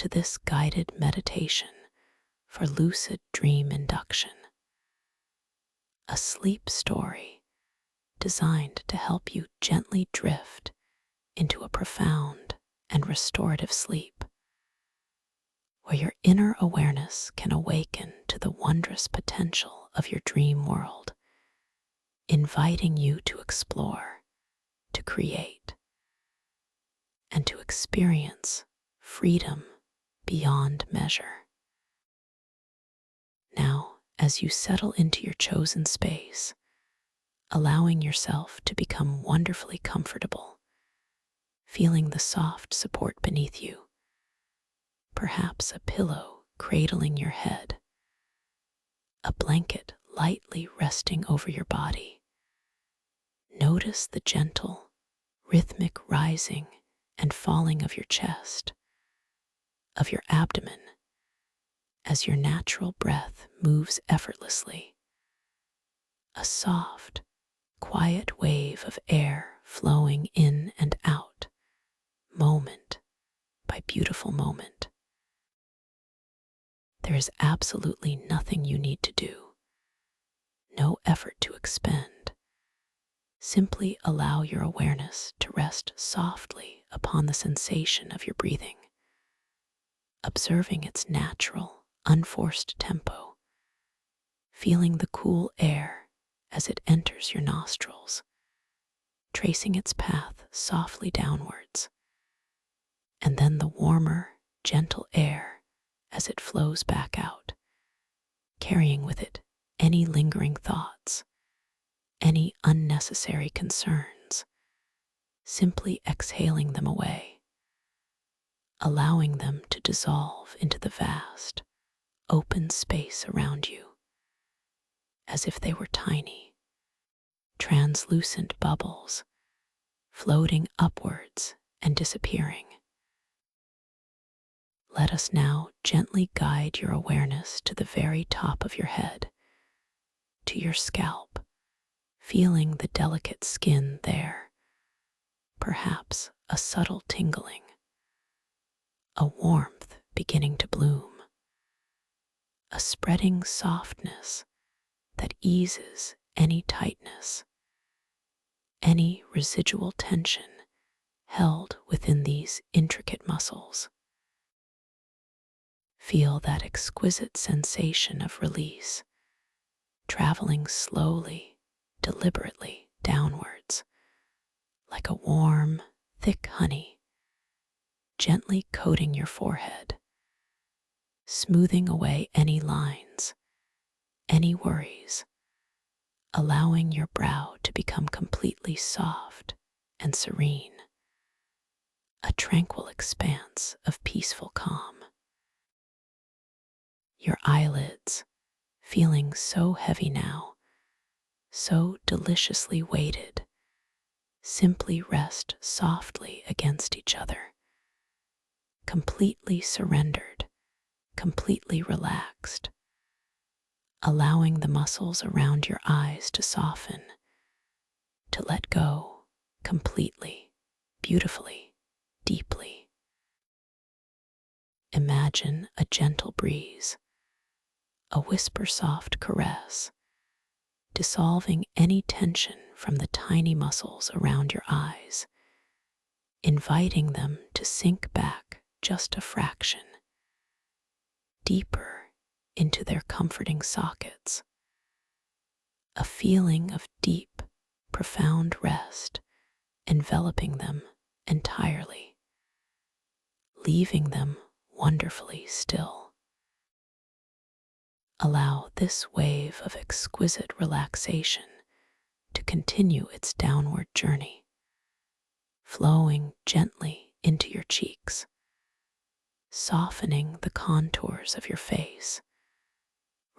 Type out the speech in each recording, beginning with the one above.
to this guided meditation for Lucid Dream Induction, a sleep story designed to help you gently drift into a profound and restorative sleep, where your inner awareness can awaken to the wondrous potential of your dream world, inviting you to explore, to create, and to experience freedom beyond measure. Now, as you settle into your chosen space, allowing yourself to become wonderfully comfortable, feeling the soft support beneath you, perhaps a pillow cradling your head, a blanket lightly resting over your body. Notice the gentle, rhythmic rising and falling of your chest, of your abdomen, as your natural breath moves effortlessly. A soft, quiet wave of air flowing in and out, moment by beautiful moment. There is absolutely nothing you need to do, no effort to expend. Simply allow your awareness to rest softly upon the sensation of your breathing, observing its natural, unforced tempo, feeling the cool air as it enters your nostrils, tracing its path softly downwards, and then the warmer, gentle air as it flows back out, carrying with it any lingering thoughts, any unnecessary concerns, simply exhaling them away, allowing them to dissolve into the vast, open space around you, as if they were tiny, translucent bubbles floating upwards and disappearing. Let us now gently guide your awareness to the very top of your head, to your scalp, feeling the delicate skin there, perhaps a subtle tingling, a warmth beginning to bloom, a spreading softness that eases any tightness, any residual tension held within these intricate muscles. Feel that exquisite sensation of release, traveling slowly, deliberately downwards, like a warm, thick honey, gently coating your forehead, smoothing away any lines, any worries, allowing your brow to become completely soft and serene, a tranquil expanse of peaceful calm. Your eyelids, feeling so heavy now, so deliciously weighted, simply rest softly against each other, completely surrendered, completely relaxed, allowing the muscles around your eyes to soften, to let go completely, beautifully, deeply. Imagine a gentle breeze, a whisper-soft caress, dissolving any tension from the tiny muscles around your eyes, inviting them to sink back just a fraction, deeper into their comforting sockets. A feeling of deep, profound rest enveloping them entirely, leaving them wonderfully still. Allow this wave of exquisite relaxation to continue its downward journey, flowing gently into your cheeks, softening the contours of your face,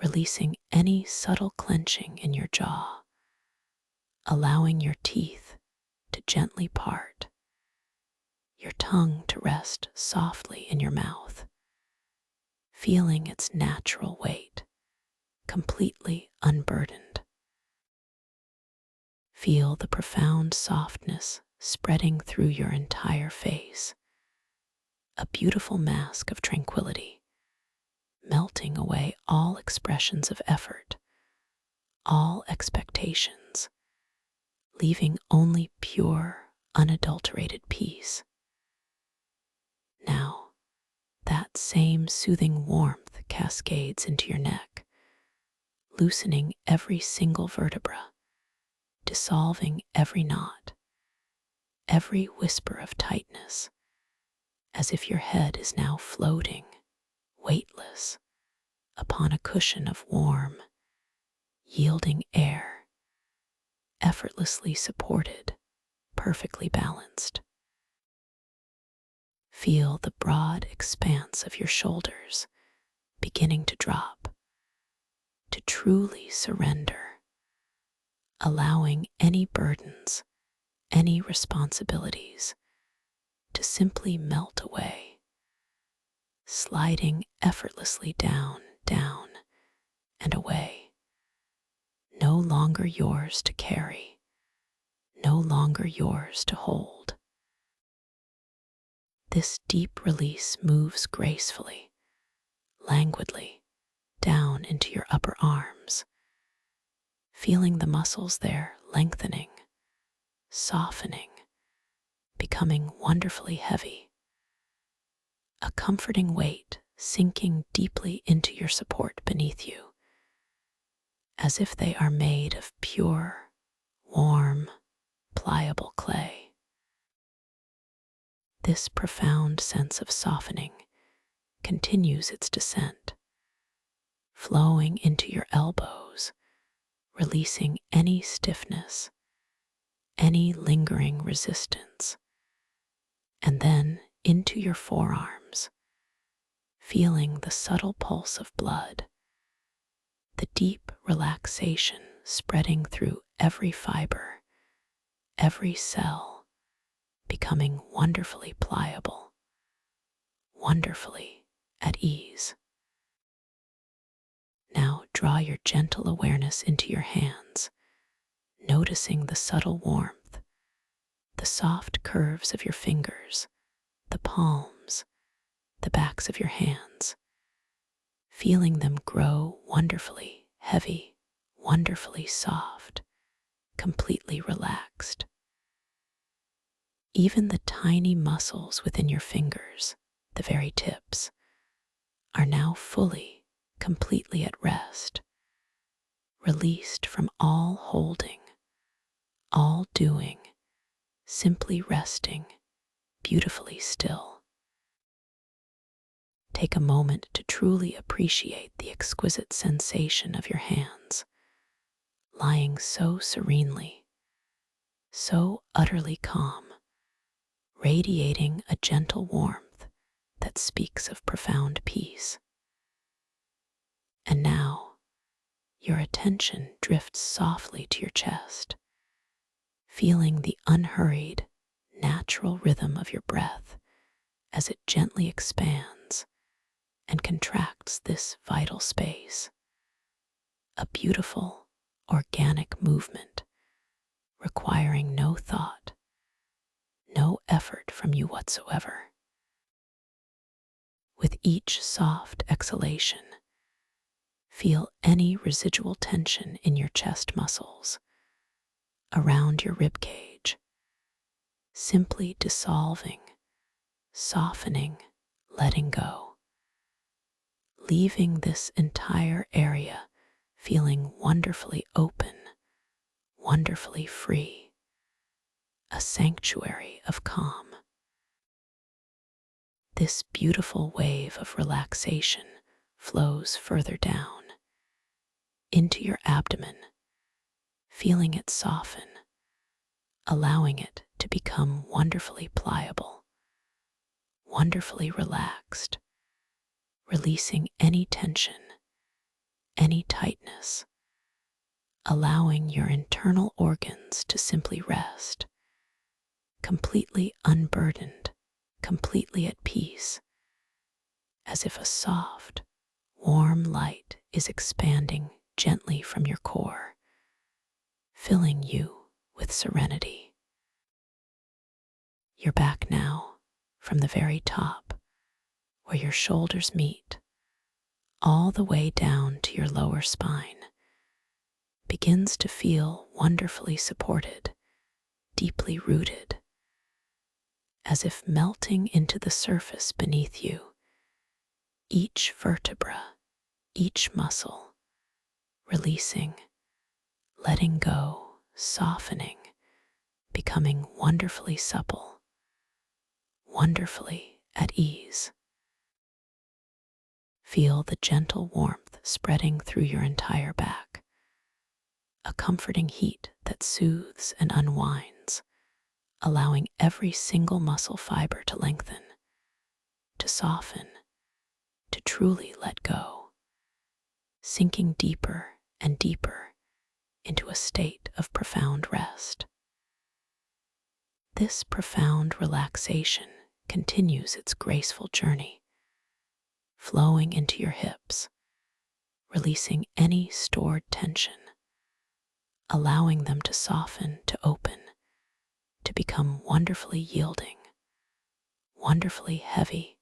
releasing any subtle clenching in your jaw, allowing your teeth to gently part, your tongue to rest softly in your mouth, feeling its natural weight, completely unburdened. Feel the profound softness spreading through your entire face, a beautiful mask of tranquility, melting away all expressions of effort, all expectations, leaving only pure, unadulterated peace. Now, that same soothing warmth cascades into your neck, loosening every single vertebra, dissolving every knot, every whisper of tightness, as if your head is now floating, weightless, upon a cushion of warm, yielding air, effortlessly supported, perfectly balanced. Feel the broad expanse of your shoulders beginning to drop, to truly surrender, allowing any burdens, any responsibilities to simply melt away, sliding effortlessly down, down, and away, no longer yours to carry, no longer yours to hold. This deep release moves gracefully, languidly, down into your upper arms, feeling the muscles there lengthening, softening, becoming wonderfully heavy. A comforting weight sinking deeply into your support beneath you, as if they are made of pure, warm, pliable clay. This profound sense of softening continues its descent, flowing into your elbows, releasing any stiffness, any lingering resistance, and then into your forearms, feeling the subtle pulse of blood, the deep relaxation spreading through every fiber, every cell, becoming wonderfully pliable, wonderfully at ease. Now draw your gentle awareness into your hands, noticing the subtle warmth, the soft curves of your fingers, the palms, the backs of your hands, feeling them grow wonderfully heavy, wonderfully soft, completely relaxed. Even the tiny muscles within your fingers, the very tips, are now fully, completely at rest, released from all holding, all doing, simply resting, beautifully still. Take a moment to truly appreciate the exquisite sensation of your hands, lying so serenely, so utterly calm, radiating a gentle warmth that speaks of profound peace. And now, your attention drifts softly to your chest, feeling the unhurried, natural rhythm of your breath as it gently expands and contracts this vital space. A beautiful, organic movement requiring no thought, no effort from you whatsoever. With each soft exhalation, feel any residual tension in your chest muscles, around your rib cage, simply dissolving, softening, letting go, leaving this entire area feeling wonderfully open, wonderfully free, a sanctuary of calm. This beautiful wave of relaxation flows further down into your abdomen, feeling it soften, allowing it to become wonderfully pliable, wonderfully relaxed, releasing any tension, any tightness, allowing your internal organs to simply rest, completely unburdened, completely at peace, as if a soft, warm light is expanding gently from your core, filling you with serenity. Your back now, from the very top, where your shoulders meet, all the way down to your lower spine, begins to feel wonderfully supported, deeply rooted, as if melting into the surface beneath you, each vertebra, each muscle, releasing, letting go, softening, becoming wonderfully supple, wonderfully at ease. Feel the gentle warmth spreading through your entire back, a comforting heat that soothes and unwinds, allowing every single muscle fiber to lengthen, to soften, to truly let go, sinking deeper and deeper into a state of profound rest. This profound relaxation continues its graceful journey, flowing into your hips, releasing any stored tension, allowing them to soften, to open, to become wonderfully yielding, wonderfully heavy,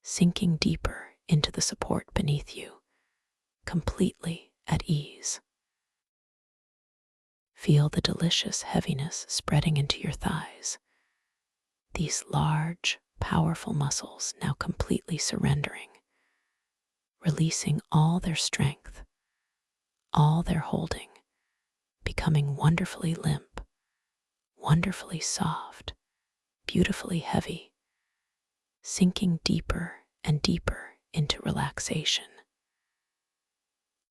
sinking deeper into the support beneath you, completely at ease. Feel the delicious heaviness spreading into your thighs, these large, powerful muscles now completely surrendering, releasing all their strength, all their holding, becoming wonderfully limp, wonderfully soft, beautifully heavy, sinking deeper and deeper into relaxation.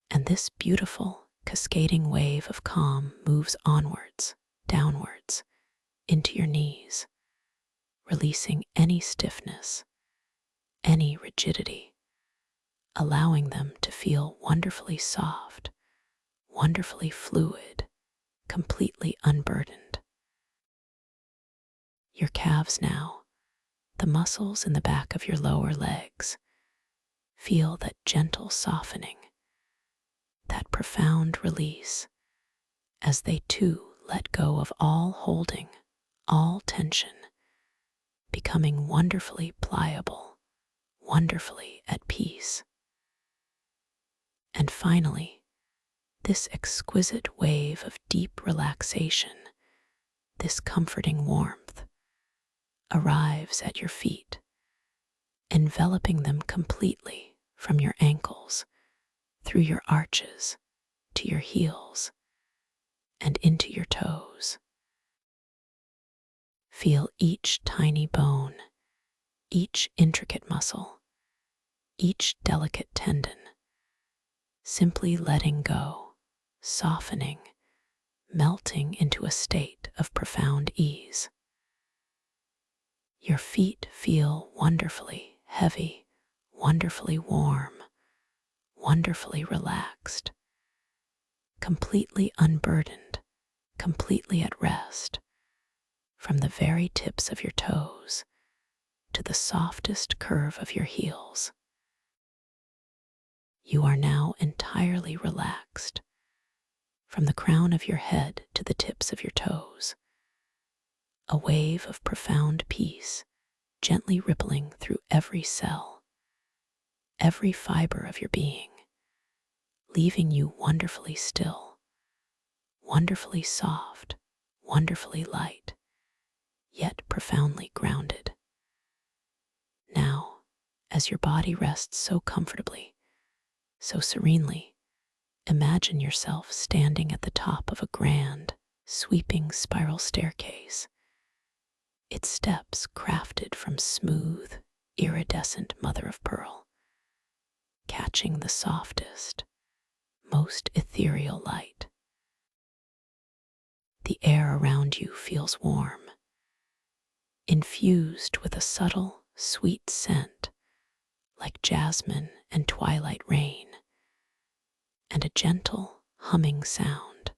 And this beautiful, cascading wave of calm moves onwards, downwards, into your knees, releasing any stiffness, any rigidity, allowing them to feel wonderfully soft, wonderfully fluid, completely unburdened. Your calves now, the muscles in the back of your lower legs, feel that gentle softening, that profound release, as they too let go of all holding, all tension, becoming wonderfully pliable, wonderfully at peace. And finally, this exquisite wave of deep relaxation, this comforting warmth, arrives at your feet, enveloping them completely from your ankles, through your arches, to your heels, and into your toes. Feel each tiny bone, each intricate muscle, each delicate tendon, simply letting go, softening, melting into a state of profound ease. Your feet feel wonderfully heavy, wonderfully warm, wonderfully relaxed, completely unburdened, completely at rest, from the very tips of your toes to the softest curve of your heels. You are now entirely relaxed, from the crown of your head to the tips of your toes, a wave of profound peace gently rippling through every cell, every fiber of your being, leaving you wonderfully still, wonderfully soft, wonderfully light, yet profoundly grounded. Now, as your body rests so comfortably, so serenely, imagine yourself standing at the top of a grand, sweeping spiral staircase, its steps crafted from smooth, iridescent mother of pearl, catching the softest, most ethereal light. The air around you feels warm, infused with a subtle, sweet scent like jasmine and twilight rain, and a gentle, humming sound,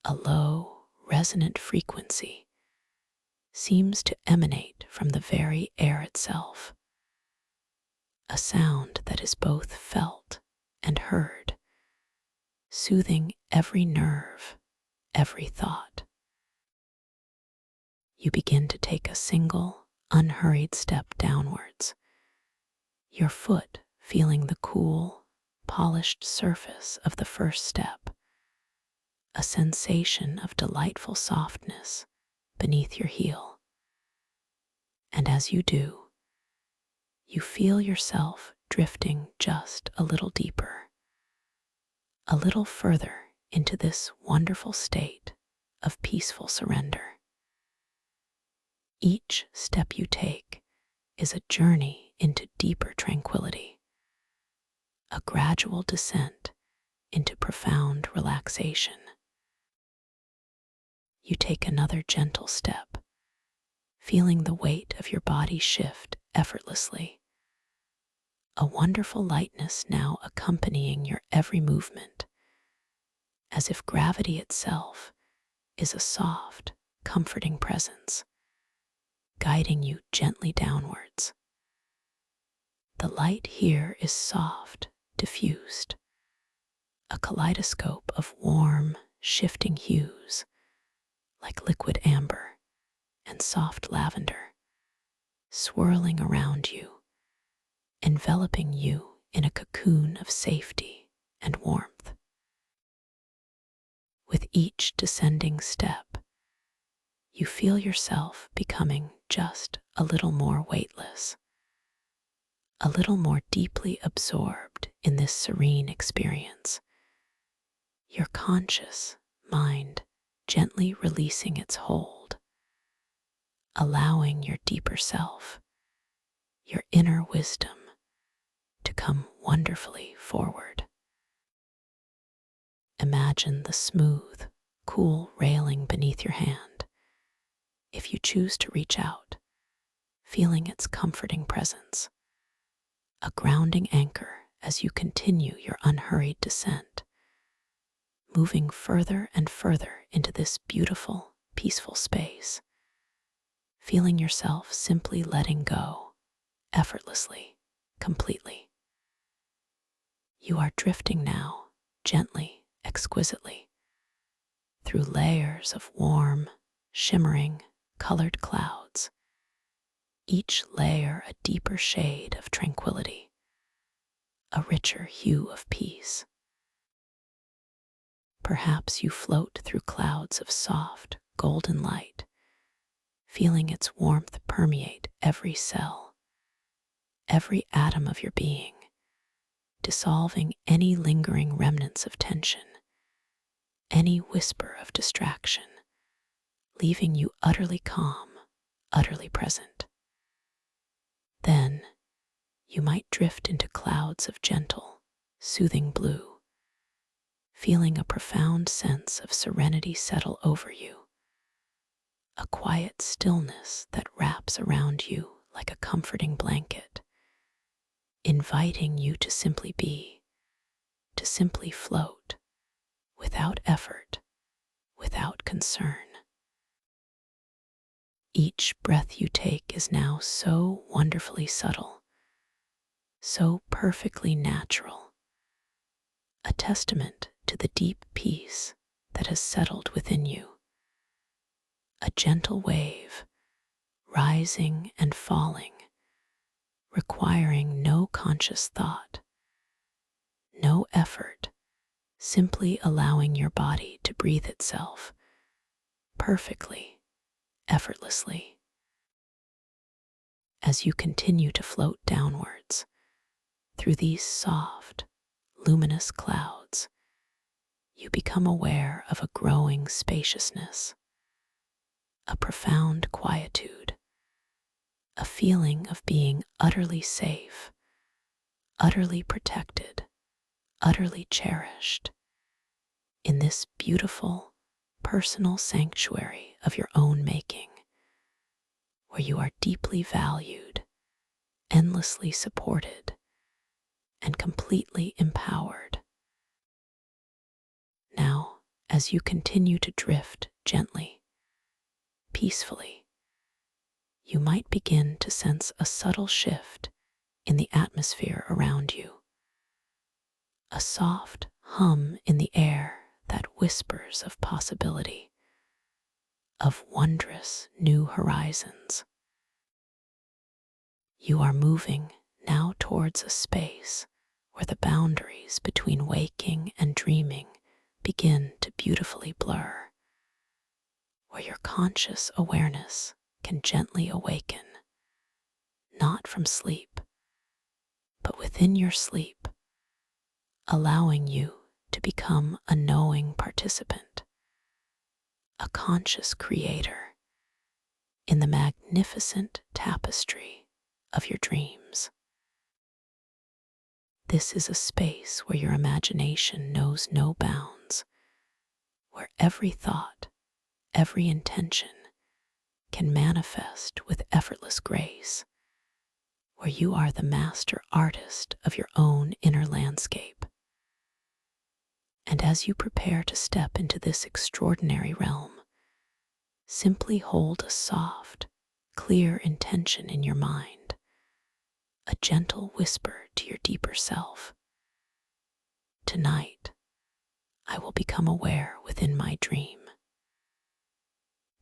a low, resonant frequency, seems to emanate from the very air itself, a sound that is both felt and heard, soothing every nerve, every thought. You begin to take a single, unhurried step downwards, your foot feeling the cool, polished surface of the first step, a sensation of delightful softness beneath your heel. And as you do, you feel yourself drifting just a little deeper, a little further into this wonderful state of peaceful surrender. Each step you take is a journey into deeper tranquility, a gradual descent into profound relaxation. You take another gentle step, feeling the weight of your body shift effortlessly, a wonderful lightness now accompanying your every movement, as if gravity itself is a soft, comforting presence, guiding you gently downwards. The light here is soft, diffused, a kaleidoscope of warm, shifting hues, like liquid amber and soft lavender, swirling around you, enveloping you in a cocoon of safety and warmth. With each descending step, you feel yourself becoming just a little more weightless, a little more deeply absorbed in this serene experience, your conscious mind gently releasing its hold, allowing your deeper self, your inner wisdom, to come wonderfully forward. Imagine the smooth, cool railing beneath your hand. If you choose to reach out, feeling its comforting presence, a grounding anchor as you continue your unhurried descent, moving further and further into this beautiful, peaceful space, feeling yourself simply letting go, effortlessly, completely. You are drifting now, gently, exquisitely, through layers of warm, shimmering, colored clouds, each layer a deeper shade of tranquility, a richer hue of peace. Perhaps you float through clouds of soft, golden light, feeling its warmth permeate every cell, every atom of your being, dissolving any lingering remnants of tension, any whisper of distraction, leaving you utterly calm, utterly present. Then you might drift into clouds of gentle, soothing blue, feeling a profound sense of serenity settle over you, a quiet stillness that wraps around you like a comforting blanket, inviting you to simply be, to simply float, without effort, without concern. Each breath you take is now so wonderfully subtle, so perfectly natural, a testament to the deep peace that has settled within you. A gentle wave, rising and falling, requiring no conscious thought, no effort, simply allowing your body to breathe itself perfectly, effortlessly. As you continue to float downwards through these soft, luminous clouds, you become aware of a growing spaciousness, a profound quietude, a feeling of being utterly safe, utterly protected, utterly cherished in this beautiful, personal sanctuary of your own making, where you are deeply valued, endlessly supported, and completely empowered. Now, as you continue to drift gently, peacefully, you might begin to sense a subtle shift in the atmosphere around you, a soft hum in the air that whispers of possibility, of wondrous new horizons. You are moving now toward towards a space where the boundaries between waking and dreaming begin to beautifully blur, where your conscious awareness can gently awaken, not from sleep, but within your sleep, allowing you to become a knowing participant, a conscious creator in the magnificent tapestry of your dreams. This is a space where your imagination knows no bounds, where every thought, every intention can manifest with effortless grace, where you are the master artist of your own inner landscape. And as you prepare to step into this extraordinary realm, simply hold a soft, clear intention in your mind, a gentle whisper to your deeper self. Tonight, I will become aware within my dream.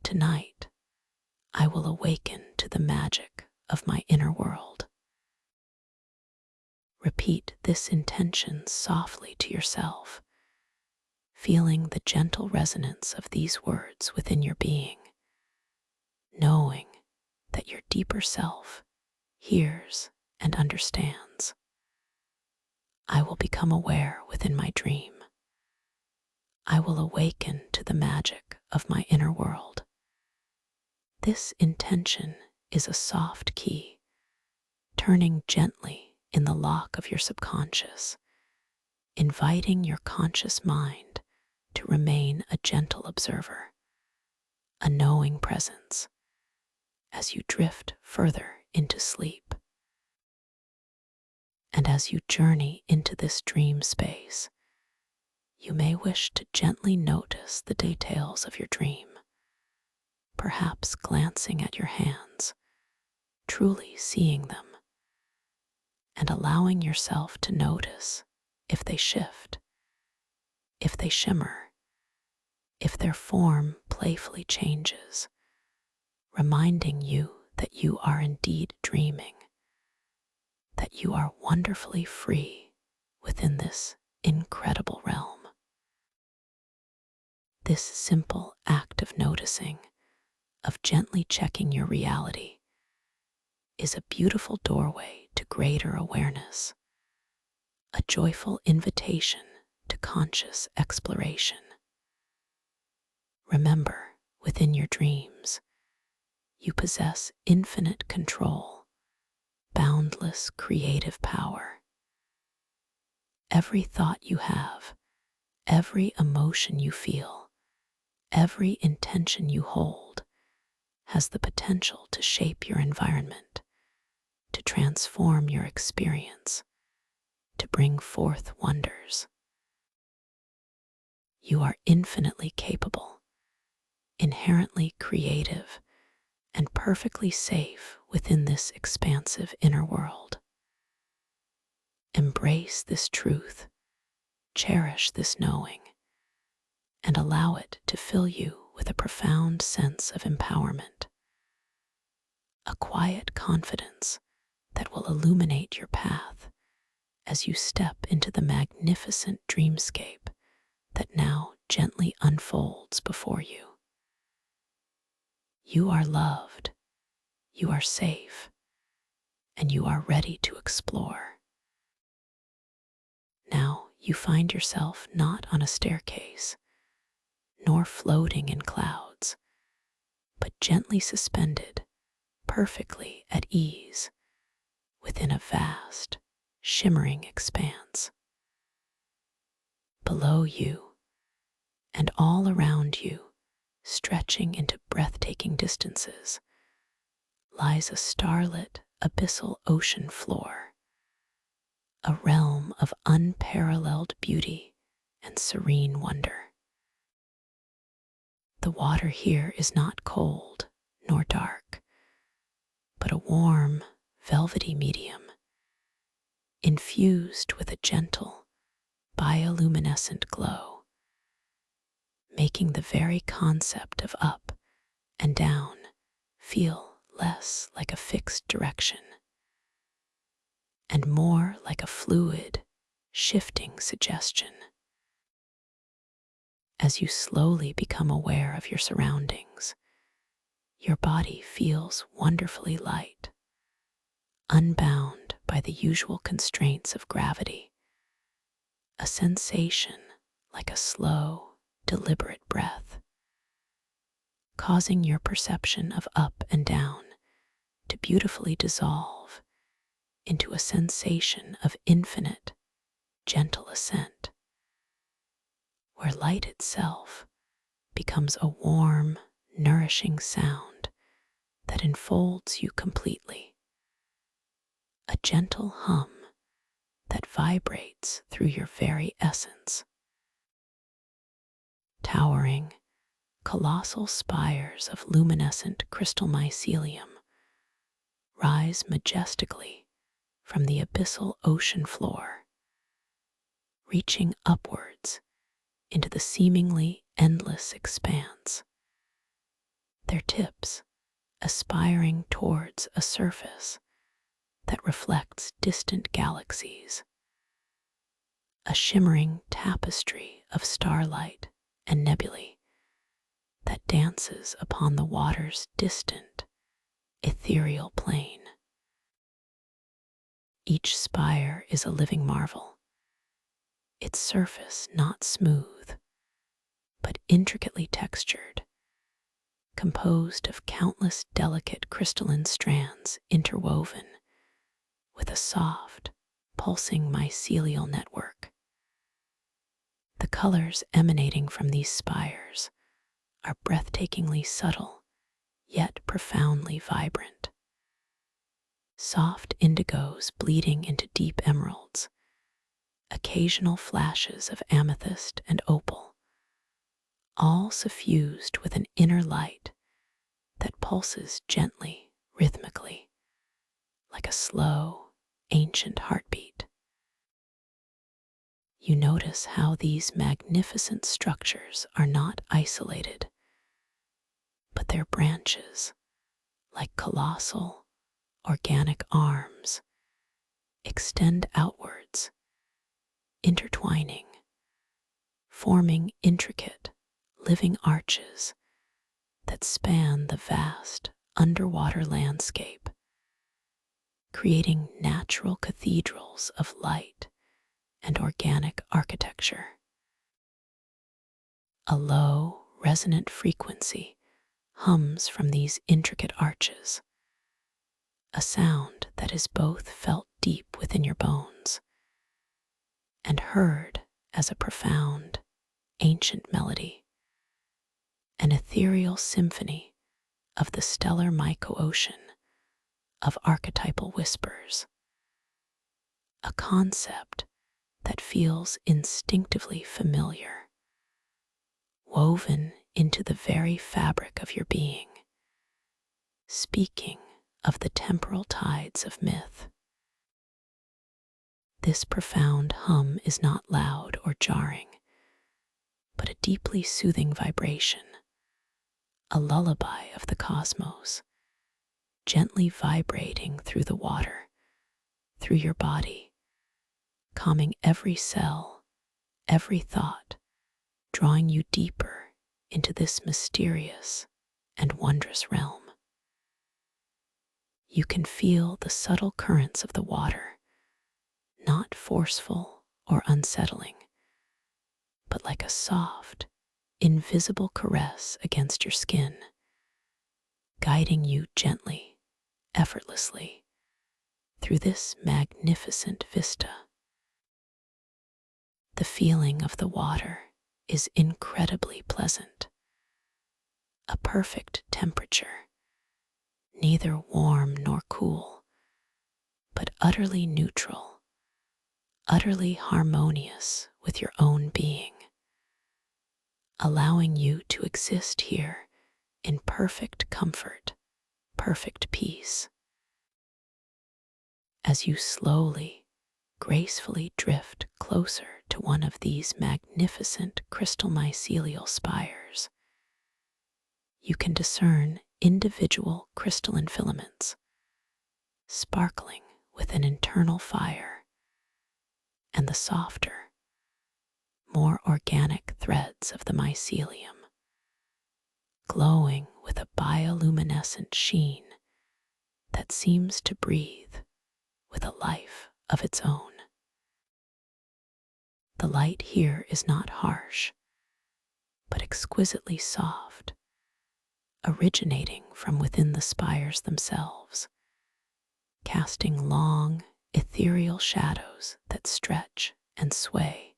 Tonight, I will awaken to the magic of my inner world. Repeat this intention softly to yourself, feeling the gentle resonance of these words within your being, knowing that your deeper self hears and understands. I will become aware within my dream. I will awaken to the magic of my inner world. This intention is a soft key, turning gently in the lock of your subconscious, inviting your conscious mind to remain a gentle observer, a knowing presence, as you drift further into sleep. And as you journey into this dream space, you may wish to gently notice the details of your dream, perhaps glancing at your hands, truly seeing them, and allowing yourself to notice if they shift, if they shimmer, if their form playfully changes, reminding you that you are indeed dreaming, that you are wonderfully free within this incredible realm. This simple act of noticing, of gently checking your reality, is a beautiful doorway to greater awareness, a joyful invitation to conscious exploration. Remember, within your dreams, you possess infinite control, boundless creative power. Every thought you have, every emotion you feel, every intention you hold has the potential to shape your environment, to transform your experience, to bring forth wonders. You are infinitely capable, inherently creative, and perfectly safe within this expansive inner world. Embrace this truth, cherish this knowing, and allow it to fill you with a profound sense of empowerment, a quiet confidence that will illuminate your path as you step into the magnificent dreamscape that now gently unfolds before you. You are loved, you are safe, and you are ready to explore. Now you find yourself not on a staircase, nor floating in clouds, but gently suspended, perfectly at ease, within a vast, shimmering expanse. Below you, and all around you, stretching into breathtaking distances, lies a starlit, abyssal ocean floor, a realm of unparalleled beauty and serene wonder. The water here is not cold nor dark, but a warm, velvety medium, infused with a gentle, bioluminescent glow, making the very concept of up and down feel less like a fixed direction, and more like a fluid, shifting suggestion. As you slowly become aware of your surroundings, your body feels wonderfully light, unbound by the usual constraints of gravity, a sensation like a slow, deliberate breath, causing your perception of up and down to beautifully dissolve into a sensation of infinite, gentle ascent, where light itself becomes a warm, nourishing sound that enfolds you completely, a gentle hum that vibrates through your very essence. Towering, colossal spires of luminescent crystal mycelium rise majestically from the abyssal ocean floor, reaching upwards into the seemingly endless expanse, their tips aspiring towards a surface that reflects distant galaxies, a shimmering tapestry of starlight and nebulae that dances upon the water's distant, ethereal plane. Each spire is a living marvel, its surface not smooth, but intricately textured, composed of countless delicate crystalline strands interwoven with a soft, pulsing mycelial network. The colors emanating from these spires are breathtakingly subtle, yet profoundly vibrant. Soft indigos bleeding into deep emeralds, occasional flashes of amethyst and opal, all suffused with an inner light that pulses gently, rhythmically, like a slow, ancient heartbeat. You notice how these magnificent structures are not isolated, but their branches, like colossal, organic arms, extend outwards, intertwining, forming intricate, living arches that span the vast underwater landscape, creating natural cathedrals of light and organic architecture. A low, resonant frequency hums from these intricate arches, a sound that is both felt deep within your bones and heard as a profound, ancient melody, an ethereal symphony of the stellar myco-ocean of archetypal whispers, a concept that feels instinctively familiar, woven into the very fabric of your being, speaking of the temporal tides of myth. This profound hum is not loud or jarring, but a deeply soothing vibration, a lullaby of the cosmos, gently vibrating through the water, through your body, calming every cell, every thought, drawing you deeper into this mysterious and wondrous realm. You can feel the subtle currents of the water, not forceful or unsettling, but like a soft, invisible caress against your skin, guiding you gently, effortlessly, through this magnificent vista. The feeling of the water is incredibly pleasant, a perfect temperature, neither warm nor cool, but utterly neutral, utterly harmonious with your own being, allowing you to exist here in perfect comfort, perfect peace. As you slowly, gracefully drift closer to one of these magnificent crystal mycelial spires, you can discern individual crystalline filaments, sparkling with an internal fire, and the softer, more organic threads of the mycelium, glowing with a bioluminescent sheen that seems to breathe with a life of its own. The light here is not harsh, but exquisitely soft, originating from within the spires themselves, casting long, ethereal shadows that stretch and sway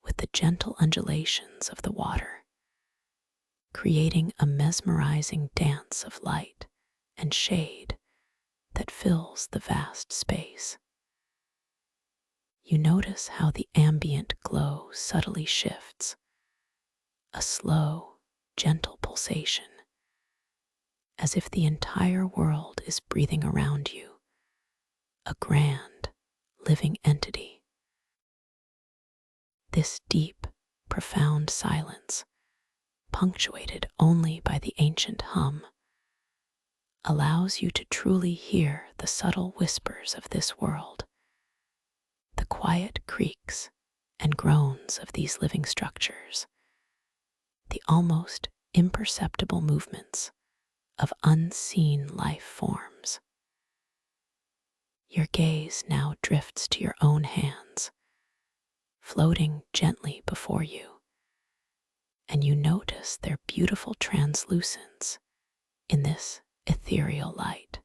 with the gentle undulations of the water, creating a mesmerizing dance of light and shade that fills the vast space. You notice how the ambient glow subtly shifts, a slow, gentle pulsation, as if the entire world is breathing around you, a grand, living entity. This deep, profound silence, punctuated only by the ancient hum, allows you to truly hear the subtle whispers of this world, the quiet creaks and groans of these living structures, the almost imperceptible movements of unseen life forms. Your gaze now drifts to your own hands, floating gently before you, and you notice their beautiful translucence in this ethereal light.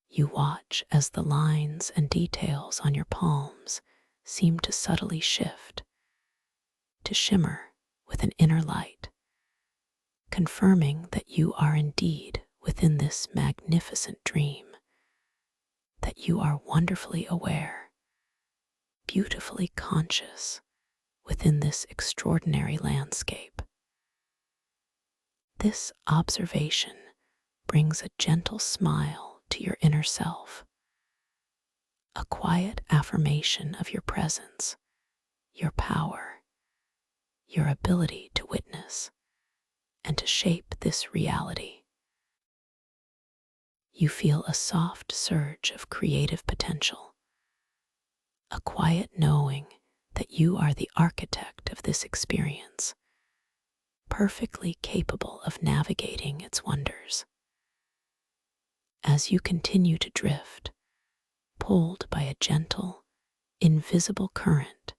You watch as the lines and details on your palms seem to subtly shift, to shimmer with an inner light, confirming that you are indeed within this magnificent dream, that you are wonderfully aware, beautifully conscious within this extraordinary landscape. This observation brings a gentle smile to your inner self, a quiet affirmation of your presence, your power, your ability to witness and to shape this reality. You feel a soft surge of creative potential, a quiet knowing that you are the architect of this experience, perfectly capable of navigating its wonders. As you continue to drift, pulled by a gentle, invisible current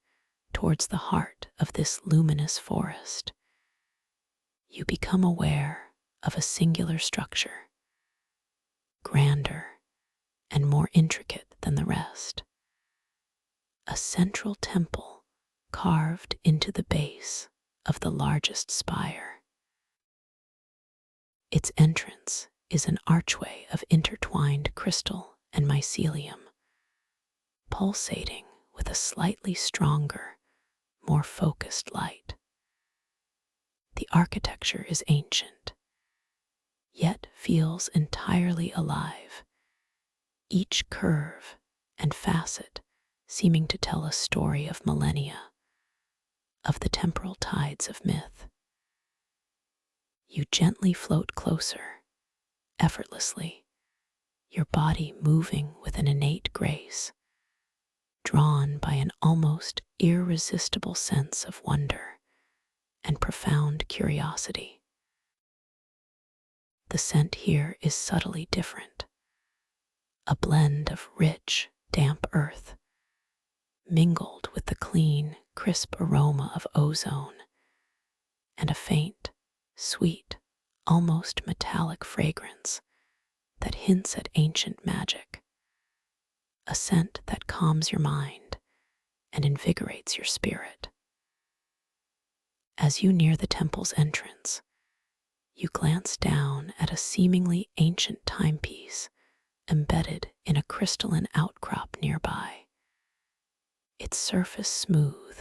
towards the heart of this luminous forest, you become aware of a singular structure, grander and more intricate than the rest. A central temple carved into the base of the largest spire. Its entrance is an archway of intertwined crystal and mycelium, pulsating with a slightly stronger, more focused light. The architecture is ancient, yet feels entirely alive, each curve and facet seeming to tell a story of millennia, of the temporal tides of myth. You gently float closer, effortlessly, your body moving with an innate grace, drawn by an almost irresistible sense of wonder and profound curiosity. The scent here is subtly different, a blend of rich, damp earth, mingled with the clean, crisp aroma of ozone, and a faint, sweet, almost metallic fragrance that hints at ancient magic, a scent that calms your mind and invigorates your spirit. As you near the temple's entrance, you glance down at a seemingly ancient timepiece embedded in a crystalline outcrop nearby, its surface smooth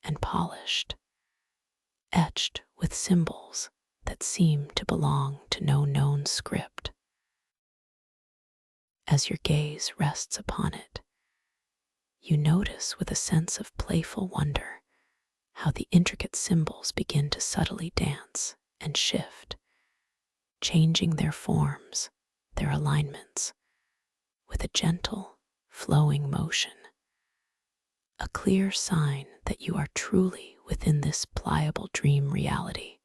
and polished, etched with symbols that seem to belong to no known script. As your gaze rests upon it, you notice with a sense of playful wonder how the intricate symbols begin to subtly dance and shift, changing their forms, their alignments, with a gentle, flowing motion, a clear sign that you are truly within this pliable dream reality,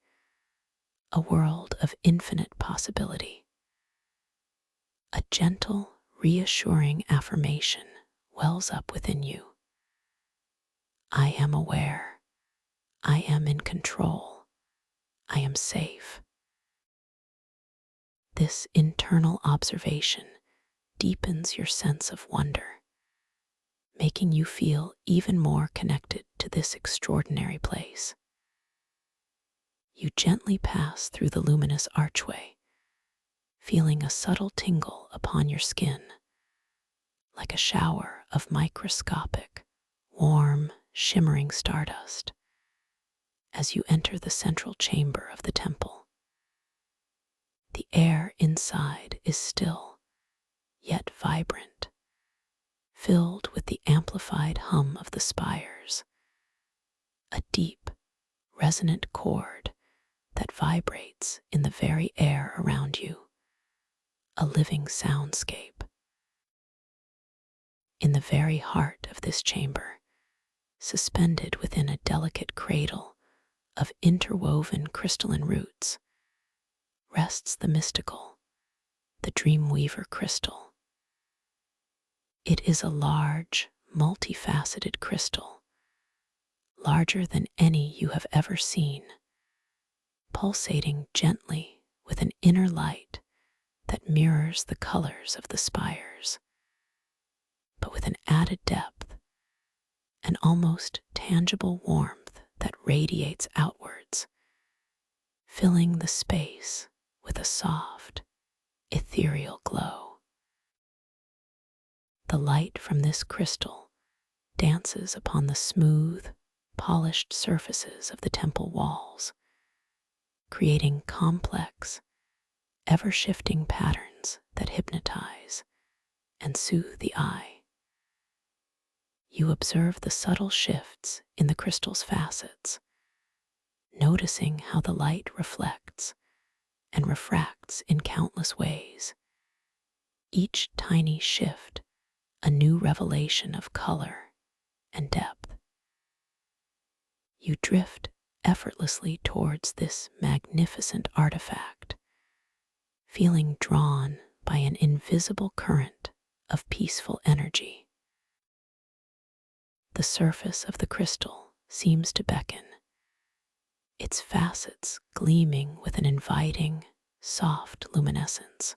a world of infinite possibility. A gentle, reassuring affirmation wells up within you. I am aware. I am in control. I am safe. This internal observation deepens your sense of wonder, making you feel even more connected to this extraordinary place. You gently pass through the luminous archway, feeling a subtle tingle upon your skin, like a shower of microscopic, warm, shimmering stardust as you enter the central chamber of the temple. The air inside is still, yet vibrant, filled with the amplified hum of the spires, a deep, resonant chord that vibrates in the very air around you, a living soundscape. In the very heart of this chamber, suspended within a delicate cradle of interwoven crystalline roots, rests the mystical, the Dreamweaver crystal. It is a large, multifaceted crystal, larger than any you have ever seen, pulsating gently with an inner light that mirrors the colors of the spires, but with an added depth, an almost tangible warmth that radiates outwards, filling the space with a soft, ethereal glow. The light from this crystal dances upon the smooth, polished surfaces of the temple walls, creating complex, ever-shifting patterns that hypnotize and soothe the eye. You observe the subtle shifts in the crystal's facets, noticing how the light reflects and refracts in countless ways, each tiny shift a new revelation of color and depth. You drift effortlessly towards this magnificent artifact, feeling drawn by an invisible current of peaceful energy. The surface of the crystal seems to beckon, its facets gleaming with an inviting, soft luminescence.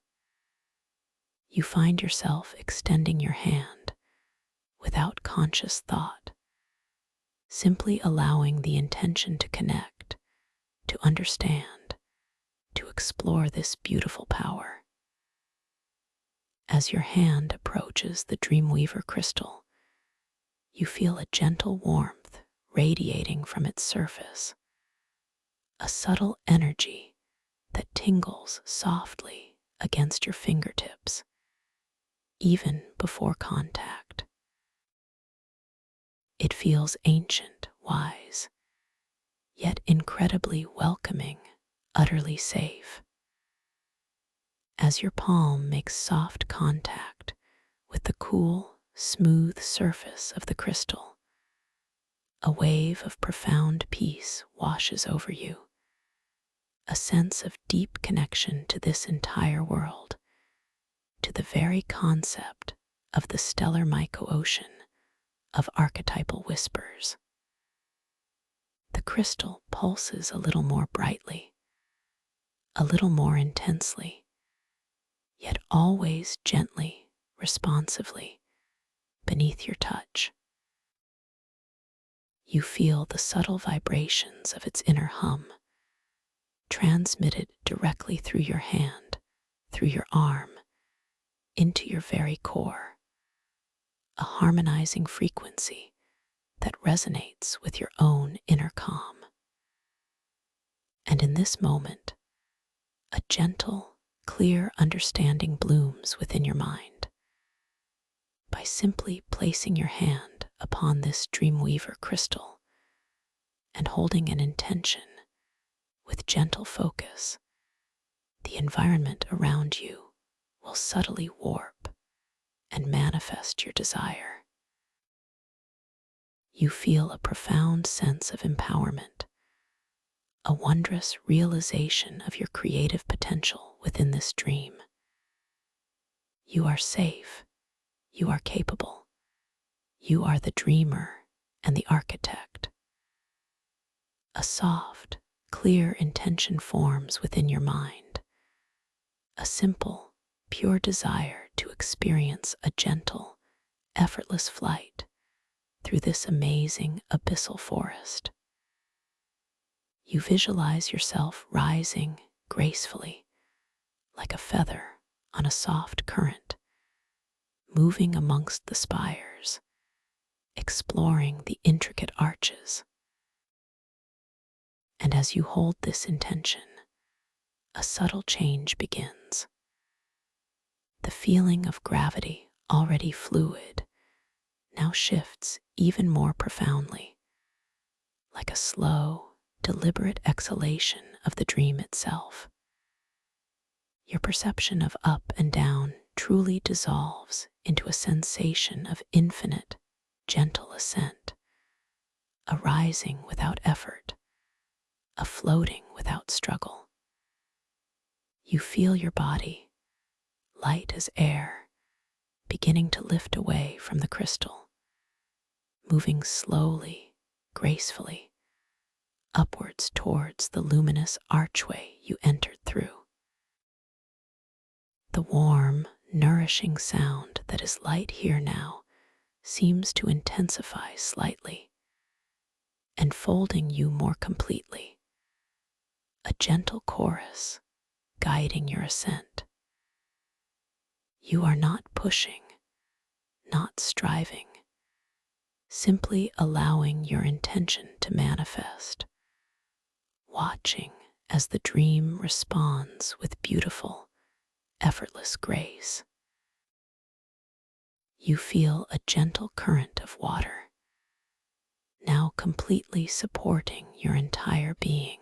You find yourself extending your hand without conscious thought, simply allowing the intention to connect, to understand, to explore this beautiful power. As your hand approaches the Dreamweaver crystal, you feel a gentle warmth radiating from its surface, a subtle energy that tingles softly against your fingertips, even before contact. It feels ancient, wise, yet incredibly welcoming, utterly safe. As your palm makes soft contact with the cool, smooth surface of the crystal, a wave of profound peace washes over you, a sense of deep connection to this entire world, to the very concept of the stellar myco-ocean of archetypal whispers. The crystal pulses a little more brightly, a little more intensely, yet always gently, responsively, beneath your touch. You feel the subtle vibrations of its inner hum, transmitted directly through your hand, through your arm, into your very core, a harmonizing frequency that resonates with your own inner calm. And in this moment, a gentle, clear understanding blooms within your mind. By simply placing your hand upon this Dreamweaver crystal and holding an intention with gentle focus, the environment around you will subtly warp, and manifest your desire. You feel a profound sense of empowerment, a wondrous realization of your creative potential within this dream. You are safe, you are capable, you are the dreamer and the architect. A soft, clear intention forms within your mind, a simple, pure desire to experience a gentle, effortless flight through this amazing abyssal forest. You visualize yourself rising gracefully, like a feather on a soft current, moving amongst the spires, exploring the intricate arches. And as you hold this intention, a subtle change begins. The feeling of gravity, already fluid, now shifts even more profoundly, like a slow, deliberate exhalation of the dream itself. Your perception of up and down truly dissolves into a sensation of infinite, gentle ascent, a rising without effort, a floating without struggle. You feel your body, light as air, beginning to lift away from the crystal, moving slowly, gracefully, upwards towards the luminous archway you entered through. The warm, nourishing sound that is light here now seems to intensify slightly, enfolding you more completely, a gentle chorus guiding your ascent. You are not pushing, not striving, simply allowing your intention to manifest, watching as the dream responds with beautiful, effortless grace. You feel a gentle current of water, now completely supporting your entire being,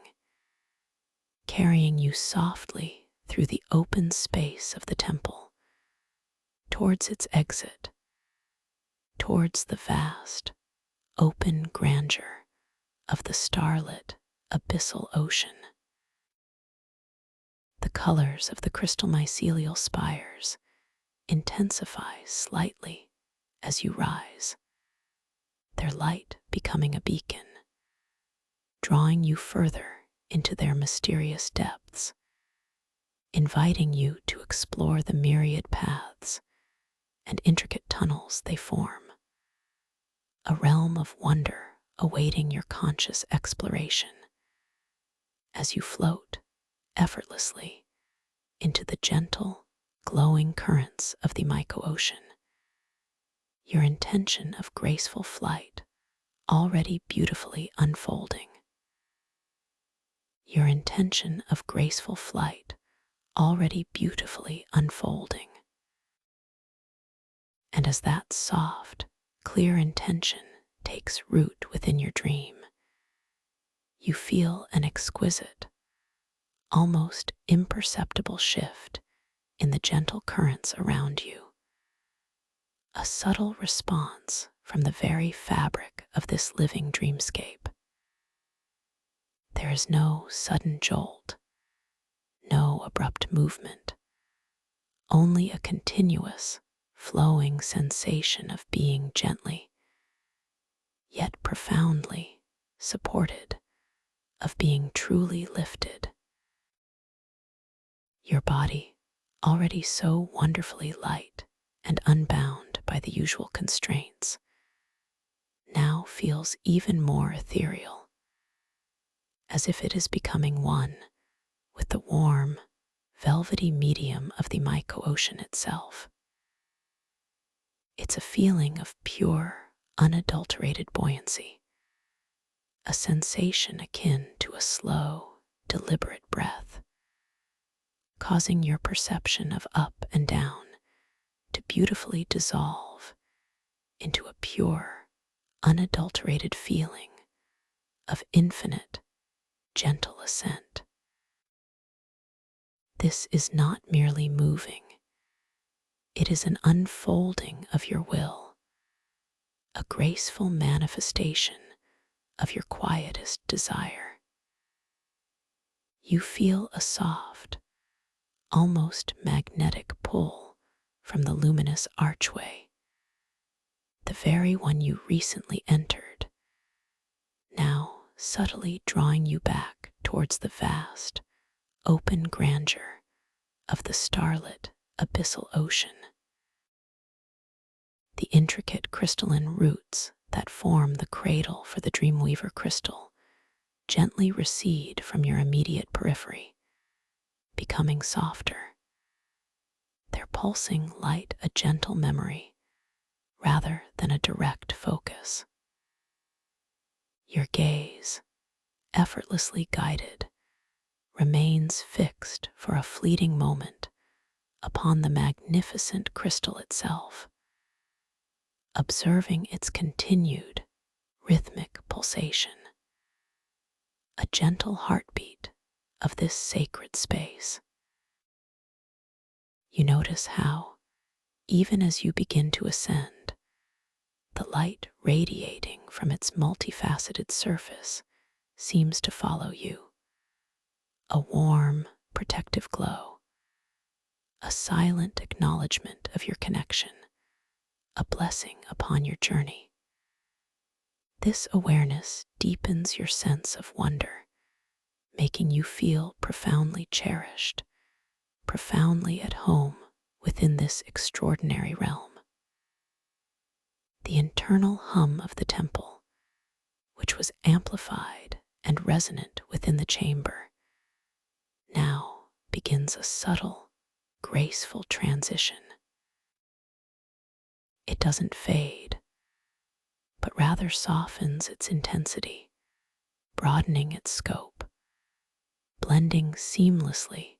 carrying you softly through the open space of the temple, towards its exit, towards the vast, open grandeur of the starlit, abyssal ocean. The colors of the crystal mycelial spires intensify slightly as you rise, their light becoming a beacon, drawing you further into their mysterious depths, inviting you to explore the myriad paths and intricate tunnels they form, a realm of wonder awaiting your conscious exploration as you float effortlessly into the gentle, glowing currents of the Myco-ocean, your intention of graceful flight already beautifully unfolding. Your intention of graceful flight already beautifully unfolding. And as that soft, clear intention takes root within your dream, you feel an exquisite, almost imperceptible shift in the gentle currents around you, a subtle response from the very fabric of this living dreamscape. There is no sudden jolt, no abrupt movement, only a continuous, flowing sensation of being gently, yet profoundly supported, of being truly lifted. Your body, already so wonderfully light and unbound by the usual constraints, now feels even more ethereal, as if it is becoming one with the warm, velvety medium of the Myco-ocean itself. It's a feeling of pure, unadulterated buoyancy, a sensation akin to a slow, deliberate breath, causing your perception of up and down to beautifully dissolve into a pure, unadulterated feeling of infinite, gentle ascent. This is not merely moving, It is an unfolding of your will, a graceful manifestation of your quietest desire. You feel a soft, almost magnetic pull from the luminous archway, the very one you recently entered, now subtly drawing you back towards the vast, open grandeur of the starlit abyssal ocean. The intricate crystalline roots that form the cradle for the Dreamweaver crystal gently recede from your immediate periphery, becoming softer, their pulsing light a gentle memory rather than a direct focus. Your gaze, effortlessly guided, remains fixed for a fleeting moment upon the magnificent crystal itself, observing its continued rhythmic pulsation, a gentle heartbeat of this sacred space. You notice how, even as you begin to ascend, the light radiating from its multifaceted surface seems to follow you, a warm, protective glow, a silent acknowledgement of your connection, a blessing upon your journey. This awareness deepens your sense of wonder, making you feel profoundly cherished, profoundly at home within this extraordinary realm. The internal hum of the temple, which was amplified and resonant within the chamber, now begins a subtle, graceful transition. It doesn't fade, but rather softens its intensity, broadening its scope, blending seamlessly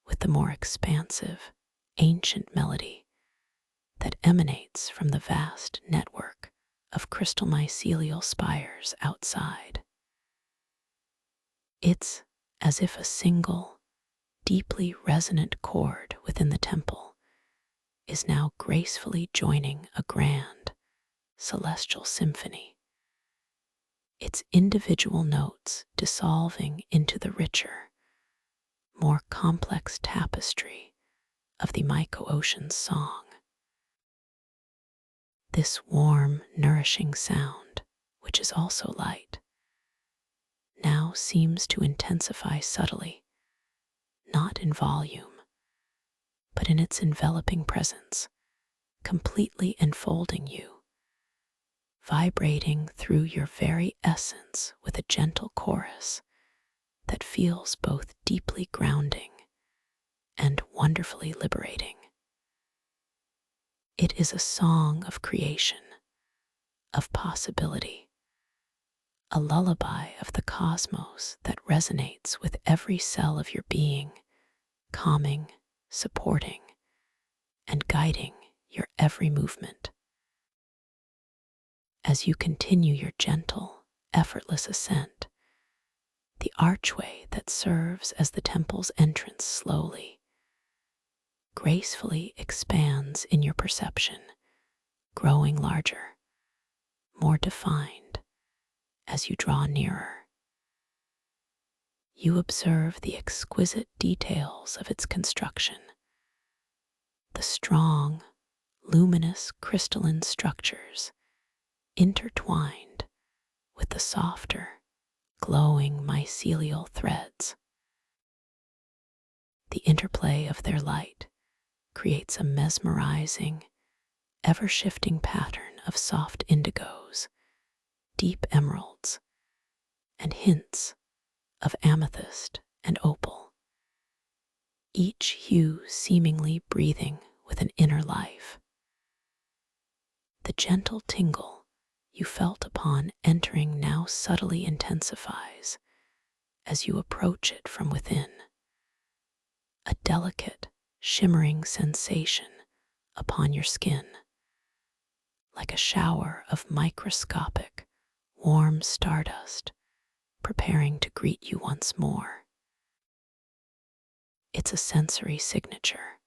with the more expansive, ancient melody that emanates from the vast network of crystal mycelial spires outside. It's as if a single, deeply resonant chord within the temple is now gracefully joining a grand, celestial symphony, its individual notes dissolving into the richer, more complex tapestry of the Myco-Ocean's song. This warm, nourishing sound, which is also light, now seems to intensify subtly, not in volume, but in its enveloping presence, completely enfolding you, vibrating through your very essence with a gentle chorus that feels both deeply grounding and wonderfully liberating. It is a song of creation, of possibility, a lullaby of the cosmos that resonates with every cell of your being, calming, supporting, and guiding your every movement. As you continue your gentle, effortless ascent, the archway that serves as the temple's entrance slowly, gracefully expands in your perception, growing larger, more defined as you draw nearer. You observe the exquisite details of its construction, the strong, luminous crystalline structures intertwined with the softer, glowing mycelial threads. The interplay of their light creates a mesmerizing, ever-shifting pattern of soft indigos, deep emeralds, and hints of amethyst and opal, each hue seemingly breathing with an inner life. The gentle tingle you felt upon entering now subtly intensifies as you approach it from within, a delicate, shimmering sensation upon your skin, like a shower of microscopic, warm stardust preparing to greet you once more. It's a sensory signature,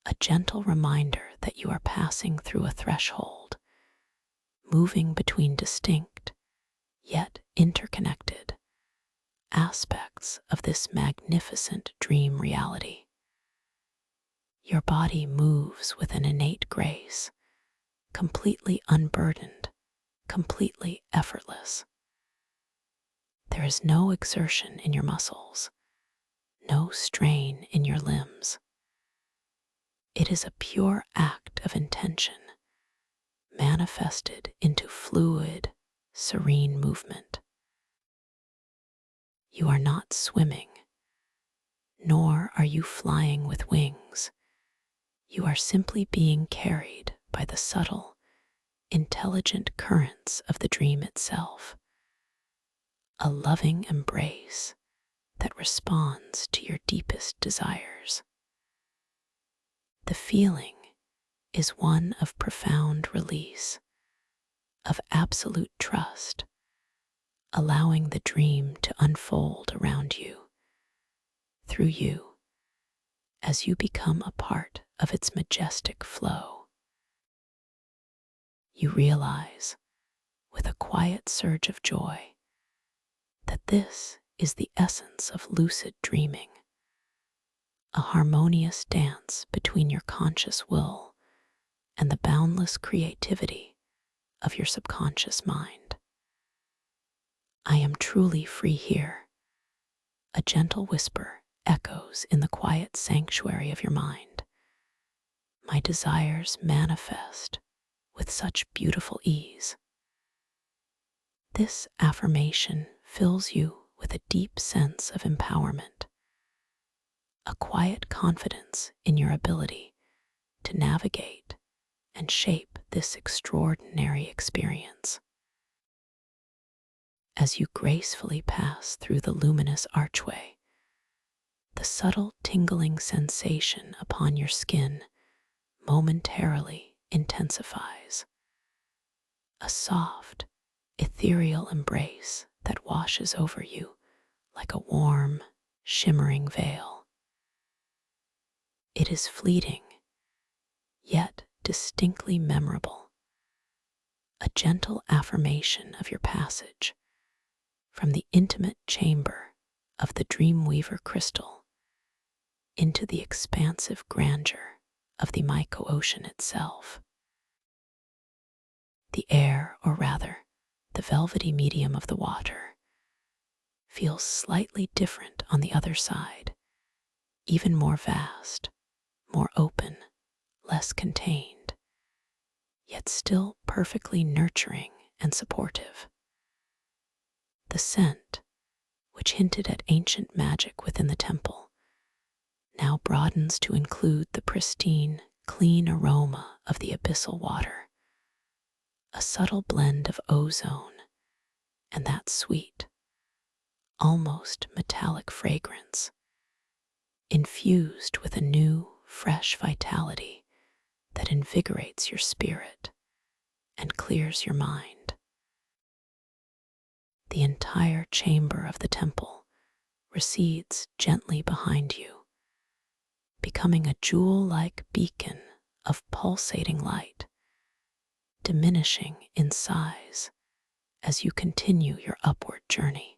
a gentle reminder that you are passing through a threshold, moving between distinct, yet interconnected, aspects of this magnificent dream reality. Your body moves with an innate grace, completely unburdened, completely effortless. There is no exertion in your muscles, no strain in your limbs. It is a pure act of intention, manifested into fluid, serene movement. You are not swimming, nor are you flying with wings. You are simply being carried by the subtle, intelligent currents of the dream itself, a loving embrace that responds to your deepest desires. The feeling is one of profound release, of absolute trust, allowing the dream to unfold around you, through you, as you become a part of its majestic flow. You realize, with a quiet surge of joy, that this is the essence of lucid dreaming, a harmonious dance between your conscious will and the boundless creativity of your subconscious mind. I am truly free here. A gentle whisper echoes in the quiet sanctuary of your mind. My desires manifest with such beautiful ease. This affirmation fills you with a deep sense of empowerment, a quiet confidence in your ability to navigate and shape this extraordinary experience. As you gracefully pass through the luminous archway, the subtle tingling sensation upon your skin momentarily intensifies. A soft, ethereal embrace that washes over you like a warm, shimmering veil. It is fleeting, yet distinctly memorable, a gentle affirmation of your passage from the intimate chamber of the Dreamweaver crystal into the expansive grandeur of the myco-ocean itself. The air, or rather, the velvety medium of the water, feels slightly different on the other side, even more vast, more open, less contained, yet still perfectly nurturing and supportive. The scent, which hinted at ancient magic within the temple, now broadens to include the pristine, clean aroma of the abyssal water, a subtle blend of ozone and that sweet, almost metallic fragrance, infused with a new, fresh vitality that invigorates your spirit and clears your mind. The entire chamber of the temple recedes gently behind you, becoming a jewel-like beacon of pulsating light, diminishing in size as you continue your upward journey.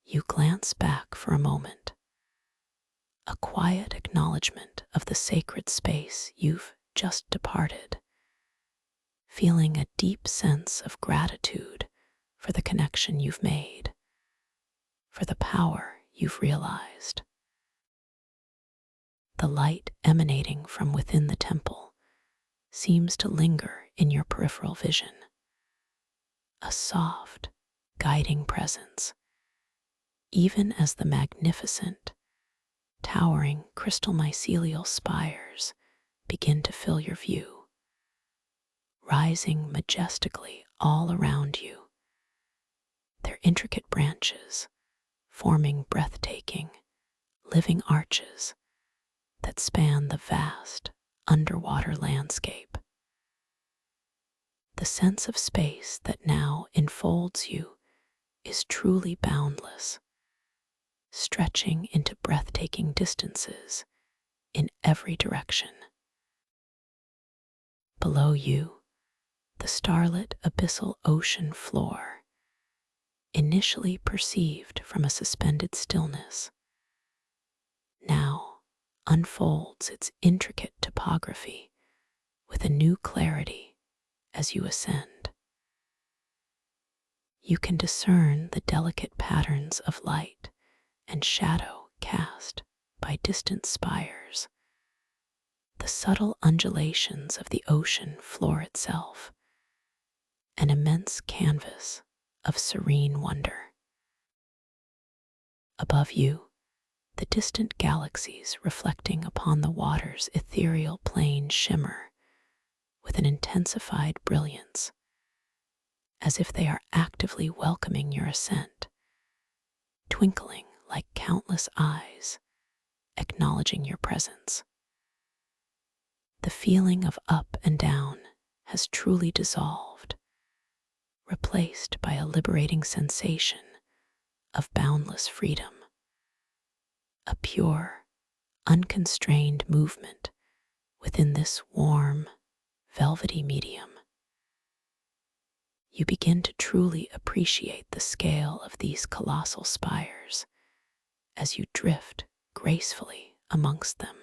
You glance back for a moment, a quiet acknowledgement of the sacred space you've just departed, feeling a deep sense of gratitude for the connection you've made, for the power you've realized. The light emanating from within the temple seems to linger in your peripheral vision, a soft, guiding presence, even as the magnificent, towering crystal mycelial spires begin to fill your view, rising majestically all around you, their intricate branches forming breathtaking, living arches that span the vast underwater landscape. The sense of space that now enfolds you is truly boundless, stretching into breathtaking distances in every direction. Below you, the starlit abyssal ocean floor, initially perceived from a suspended stillness, now unfolds its intricate topography with a new clarity as you ascend. You can discern the delicate patterns of light and shadow cast by distant spires, the subtle undulations of the ocean floor itself, an immense canvas of serene wonder. Above you, the distant galaxies reflecting upon the water's ethereal plane shimmer with an intensified brilliance, as if they are actively welcoming your ascent, twinkling like countless eyes, acknowledging your presence. The feeling of up and down has truly dissolved, replaced by a liberating sensation of boundless freedom, a pure, unconstrained movement within this warm, velvety medium. You begin to truly appreciate the scale of these colossal spires as you drift gracefully amongst them.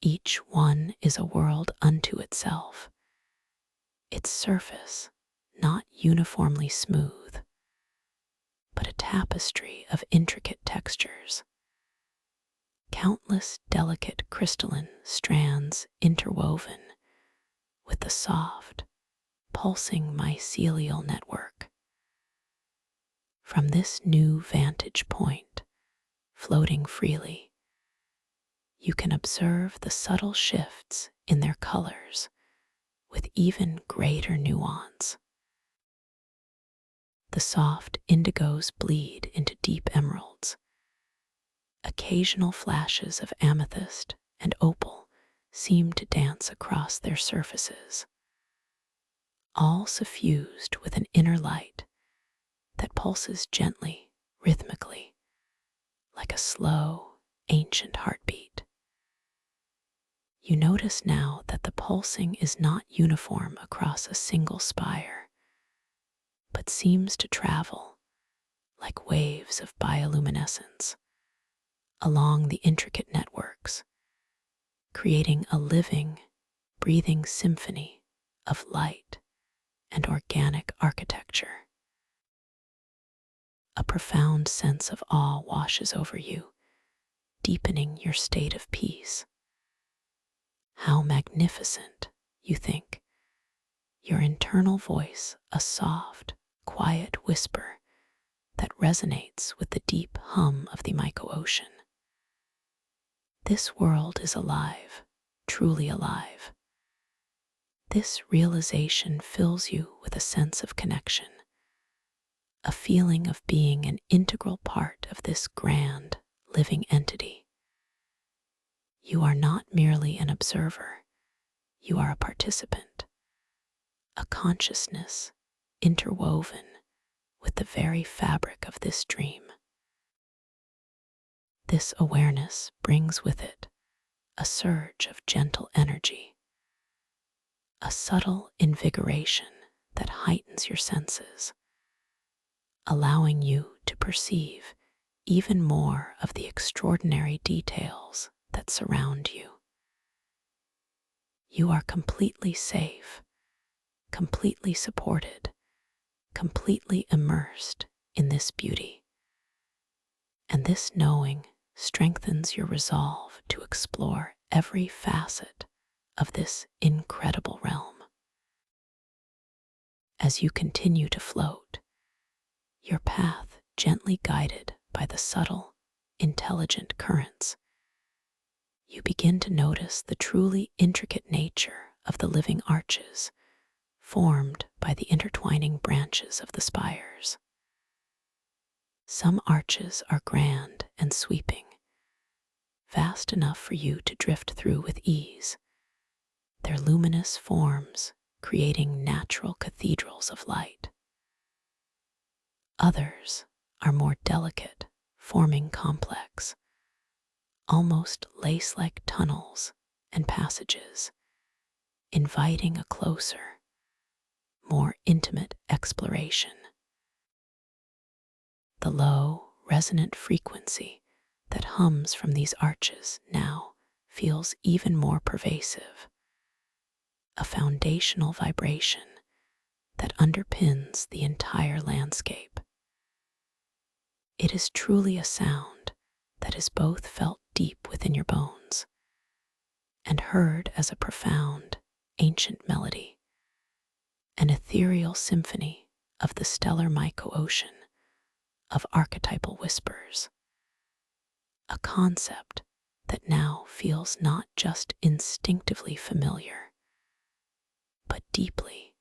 Each one is a world unto itself, its surface not uniformly smooth, but a tapestry of intricate textures, countless delicate crystalline strands interwoven with the soft, pulsing mycelial network. From this new vantage point, floating freely, you can observe the subtle shifts in their colors with even greater nuance. The soft indigos bleed into deep emeralds. Occasional flashes of amethyst and opal seem to dance across their surfaces, all suffused with an inner light that pulses gently, rhythmically, like a slow, ancient heartbeat. You notice now that the pulsing is not uniform across a single spire, but seems to travel like waves of bioluminescence along the intricate networks, creating a living, breathing symphony of light and organic architecture. A profound sense of awe washes over you, deepening your state of peace. How magnificent, you think, your internal voice a soft, quiet whisper that resonates with the deep hum of the myco-ocean. This world is alive, truly alive. This realization fills you with a sense of connection, a feeling of being an integral part of this grand, living entity. You are not merely an observer, you are a participant, a consciousness interwoven with the very fabric of this dream. This awareness brings with it a surge of gentle energy, a subtle invigoration that heightens your senses, allowing you to perceive even more of the extraordinary details that surround you. You are completely safe, completely supported, completely immersed in this beauty. And this knowing strengthens your resolve to explore every facet of this incredible realm. As you continue to float, your path gently guided by the subtle, intelligent currents, you begin to notice the truly intricate nature of the living arches formed by the intertwining branches of the spires. Some arches are grand and sweeping, vast enough for you to drift through with ease, their luminous forms creating natural cathedrals of light. Others are more delicate, forming complex, almost lace-like tunnels and passages, inviting a closer, more intimate exploration. The low, resonant frequency that hums from these arches now feels even more pervasive, a foundational vibration that underpins the entire landscape. It is truly a sound that is both felt deep within your bones and heard as a profound, ancient melody, an ethereal symphony of the stellar myco-ocean of archetypal whispers, a concept that now feels not just instinctively familiar, but deeply,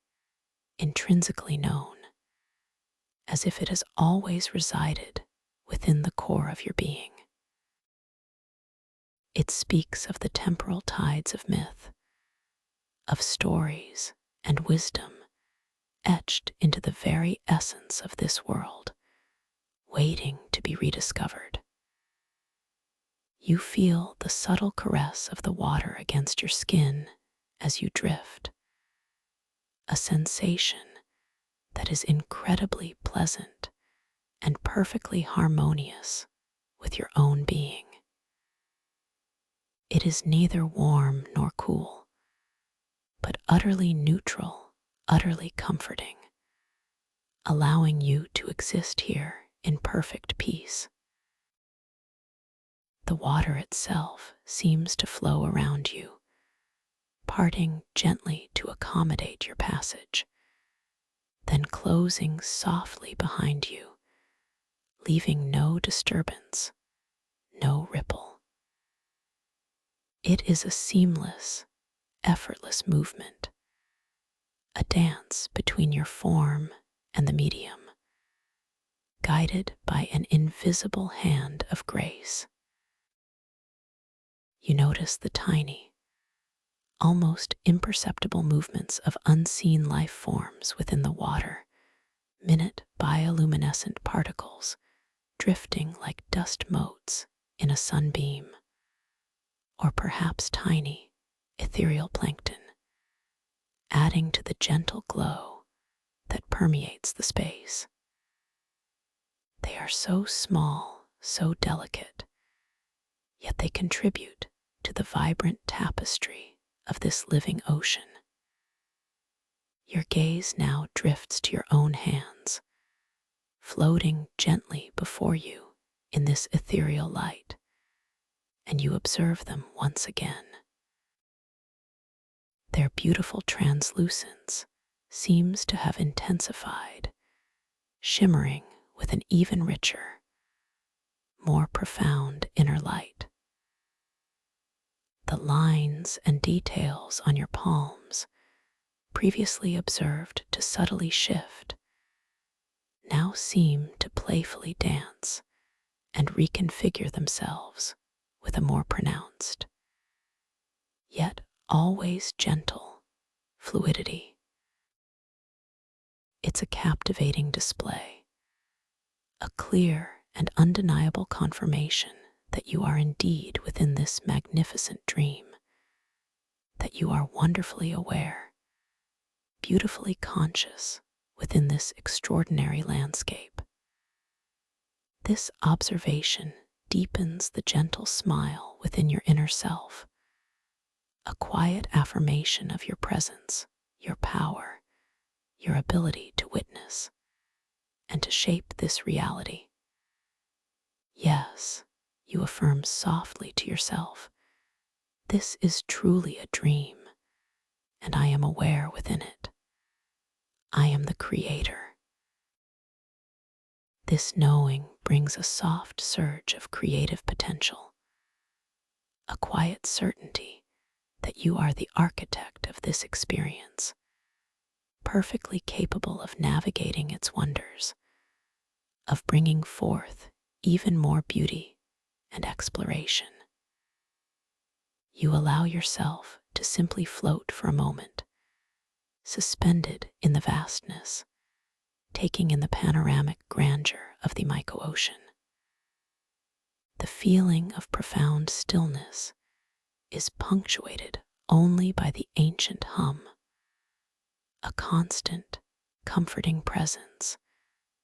intrinsically known, as if it has always resided within the core of your being. It speaks of the temporal tides of myth, of stories and wisdom etched into the very essence of this world, waiting to be rediscovered. You feel the subtle caress of the water against your skin as you drift, a sensation that is incredibly pleasant and perfectly harmonious with your own being. It is neither warm nor cool, but utterly neutral, utterly comforting, allowing you to exist here in perfect peace. The water itself seems to flow around you, parting gently to accommodate your passage, then closing softly behind you, leaving no disturbance, no ripple. It is a seamless, effortless movement, a dance between your form and the medium, guided by an invisible hand of grace. You notice the tiny, almost imperceptible movements of unseen life forms within the water, minute bioluminescent particles drifting like dust motes in a sunbeam, or perhaps tiny, ethereal plankton, adding to the gentle glow that permeates the space. They are so small, so delicate, yet they contribute to the vibrant tapestry of this living ocean. Your gaze now drifts to your own hands, floating gently before you in this ethereal light, and you observe them once again. Their beautiful translucence seems to have intensified, shimmering with an even richer, more profound inner light. The lines and details on your palms, previously observed to subtly shift, now seem to playfully dance and reconfigure themselves with a more pronounced, yet always gentle, fluidity. It's a captivating display, a clear and undeniable confirmation that you are indeed within this magnificent dream, that you are wonderfully aware, beautifully conscious within this extraordinary landscape. This observation deepens the gentle smile within your inner self, a quiet affirmation of your presence, your power, your ability to witness and to shape this reality. Yes, you affirm softly to yourself, this is truly a dream, and I am aware within it. I am the creator. This knowing brings a soft surge of creative potential, a quiet certainty that you are the architect of this experience, perfectly capable of navigating its wonders, of bringing forth even more beauty and exploration. You allow yourself to simply float for a moment, suspended in the vastness, taking in the panoramic grandeur of the myco-ocean. The feeling of profound stillness is punctuated only by the ancient hum, a constant, comforting presence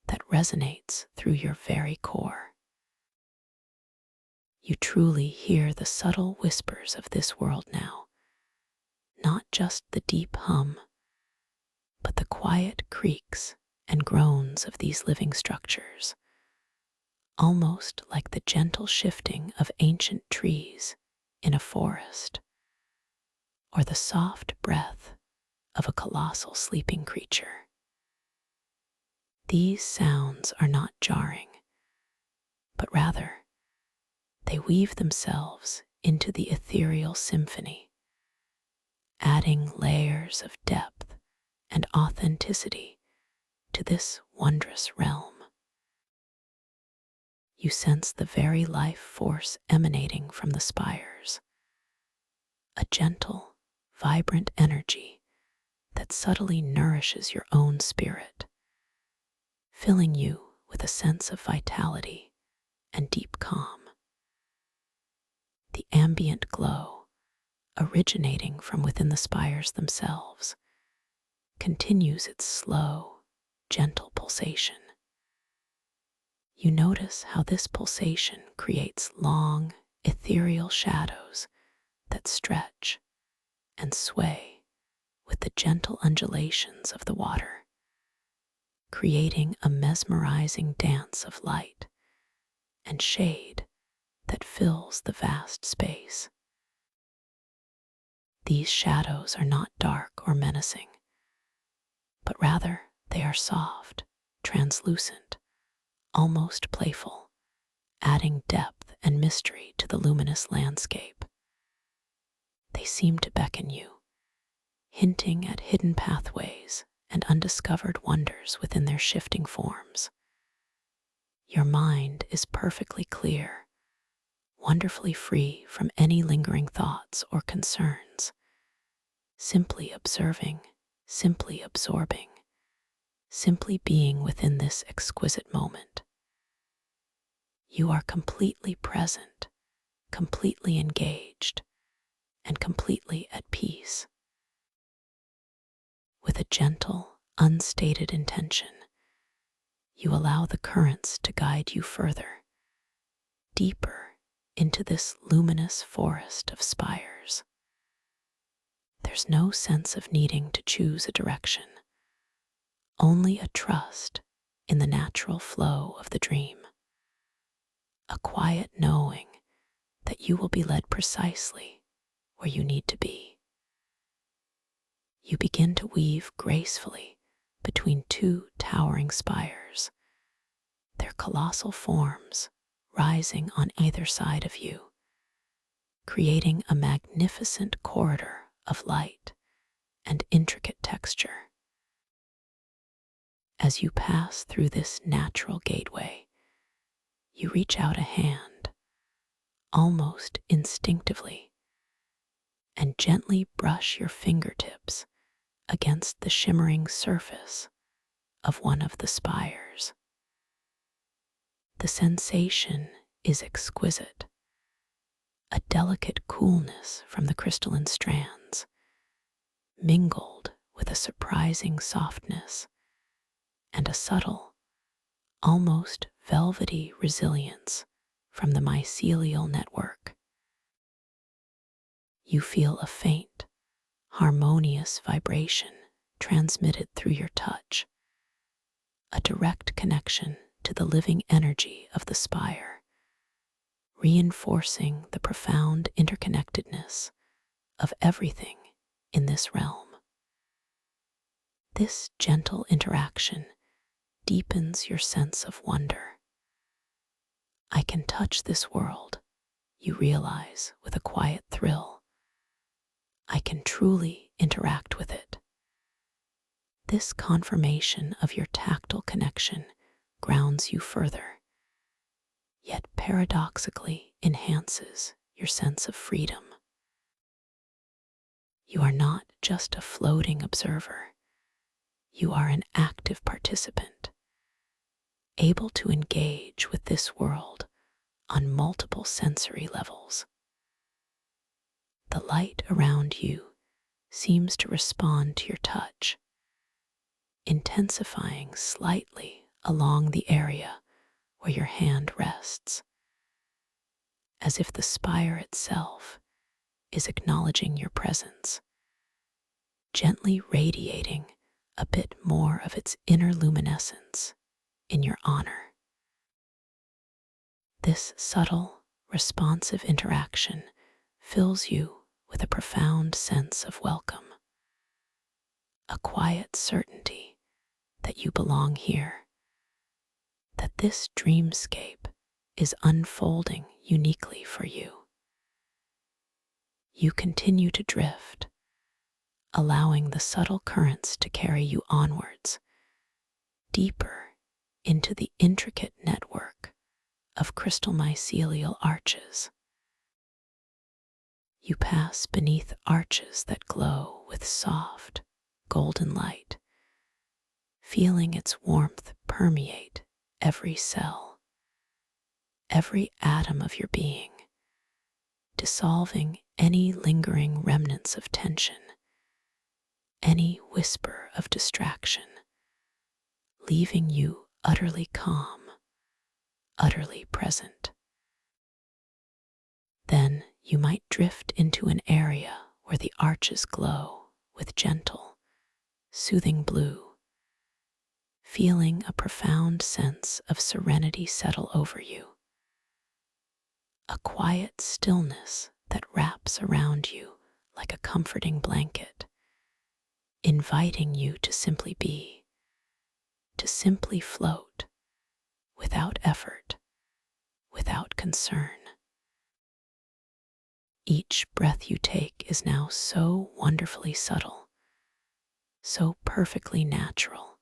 that resonates through your very core. You truly hear the subtle whispers of this world now, not just the deep hum, but the quiet creaks and groans of these living structures, almost like the gentle shifting of ancient trees in a forest, or the soft breath of a colossal sleeping creature. These sounds are not jarring, but rather they weave themselves into the ethereal symphony, adding layers of depth and authenticity to this wondrous realm. You sense the very life force emanating from the spires, a gentle, vibrant energy that subtly nourishes your own spirit, filling you with a sense of vitality and deep calm. The ambient glow, originating from within the spires themselves, continues its slow, gentle pulsation. You notice how this pulsation creates long, ethereal shadows that stretch and sway with the gentle undulations of the water, creating a mesmerizing dance of light and shade that fills the vast space. These shadows are not dark or menacing, but rather they are soft, translucent, almost playful, adding depth and mystery to the luminous landscape. They seem to beckon you, hinting at hidden pathways and undiscovered wonders within their shifting forms. Your mind is perfectly clear, wonderfully free from any lingering thoughts or concerns, simply observing, simply absorbing, simply being within this exquisite moment. You are completely present, completely engaged, and completely at peace. With a gentle, unstated intention, you allow the currents to guide you further, deeper into this luminous forest of spires. There's no sense of needing to choose a direction, only a trust in the natural flow of the dream, a quiet knowing that you will be led precisely where you need to be. You begin to weave gracefully between two towering spires, their colossal forms rising on either side of you, creating a magnificent corridor of light and intricate texture. As you pass through this natural gateway, you reach out a hand, almost instinctively, and gently brush your fingertips against the shimmering surface of one of the spires. The sensation is exquisite, a delicate coolness from the crystalline strands, mingled with a surprising softness and a subtle, almost velvety resilience from the mycelial network. You feel a faint, harmonious vibration transmitted through your touch, a direct connection to the living energy of the spire, reinforcing the profound interconnectedness of everything in this realm. This gentle interaction deepens your sense of wonder. I can touch this world, you realize with a quiet thrill. I can truly interact with it. This confirmation of your tactile connection grounds you further, yet paradoxically enhances your sense of freedom. You are not just a floating observer. You are an active participant, able to engage with this world on multiple sensory levels. The light around you seems to respond to your touch, intensifying slightly along the area where your hand rests, as if the spire itself is acknowledging your presence, gently radiating a bit more of its inner luminescence in your honor. This subtle, responsive interaction fills you with a profound sense of welcome, a quiet certainty that you belong here, that this dreamscape is unfolding uniquely for you. You continue to drift, allowing the subtle currents to carry you onwards, deeper into the intricate network of crystal mycelial arches. You pass beneath arches that glow with soft, golden light, feeling its warmth permeate every cell, every atom of your being, dissolving any lingering remnants of tension, any whisper of distraction, leaving you utterly calm, utterly present. Then you might drift into an area where the arches glow with gentle, soothing blue, feeling a profound sense of serenity settle over you, a quiet stillness that wraps around you like a comforting blanket, inviting you to simply be, to simply float, without effort, without concern. Each breath you take is now so wonderfully subtle, so perfectly natural,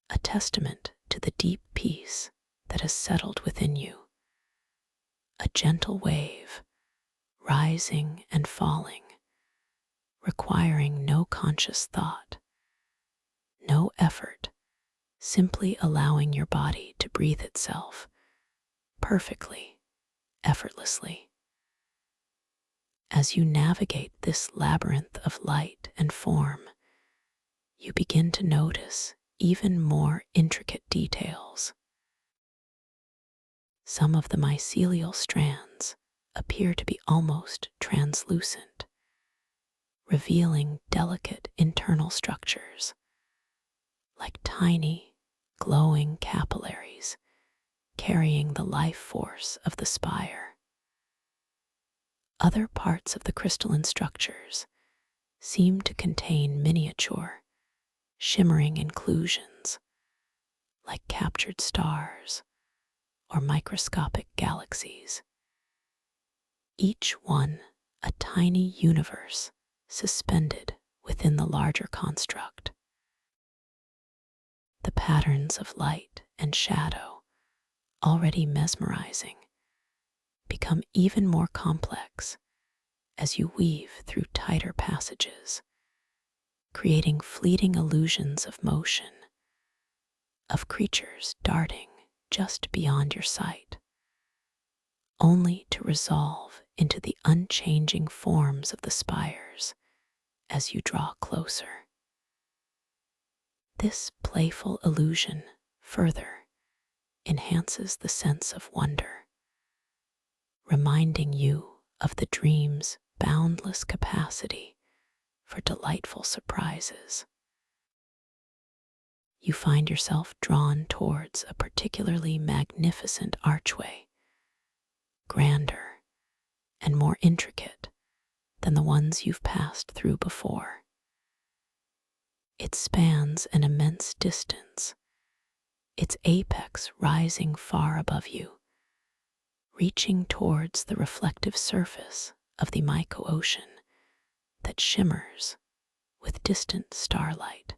a testament to the deep peace that has settled within you, a gentle wave, rising and falling, requiring no conscious thought, no effort, simply allowing your body to breathe itself perfectly, effortlessly. As you navigate this labyrinth of light and form, you begin to notice even more intricate details. Some of the mycelial strands appear to be almost translucent, revealing delicate internal structures, like tiny, glowing capillaries carrying the life force of the spire. Other parts of the crystalline structures seem to contain miniature, shimmering inclusions, like captured stars or microscopic galaxies, each one a tiny universe suspended within the larger construct. The patterns of light and shadow, already mesmerizing, become even more complex as you weave through tighter passages, creating fleeting illusions of motion, of creatures darting just beyond your sight, only to resolve into the unchanging forms of the spires as you draw closer. This playful illusion further enhances the sense of wonder, reminding you of the dream's boundless capacity for delightful surprises. You find yourself drawn towards a particularly magnificent archway, grander and more intricate than the ones you've passed through before. It spans an immense distance, its apex rising far above you, reaching towards the reflective surface of the Myco Ocean that shimmers with distant starlight.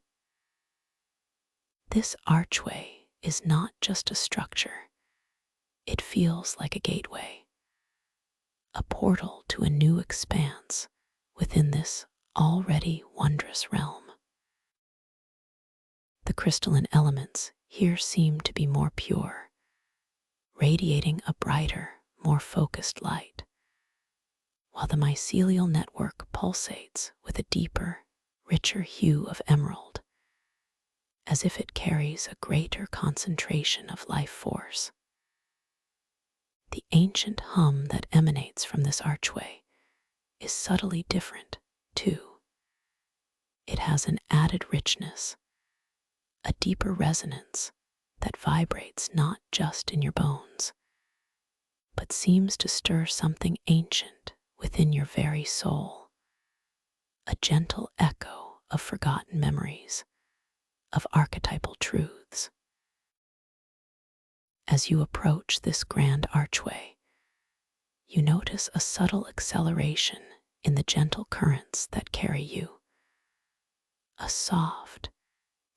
This archway is not just a structure, it feels like a gateway, a portal to a new expanse within this already wondrous realm. The crystalline elements here seem to be more pure, radiating a brighter, more focused light, while the mycelial network pulsates with a deeper, richer hue of emerald, as if it carries a greater concentration of life force. The ancient hum that emanates from this archway is subtly different, too. It has an added richness, a deeper resonance that vibrates not just in your bones, but seems to stir something ancient within your very soul, a gentle echo of forgotten memories, of archetypal truths. As you approach this grand archway, you notice a subtle acceleration in the gentle currents that carry you, a soft,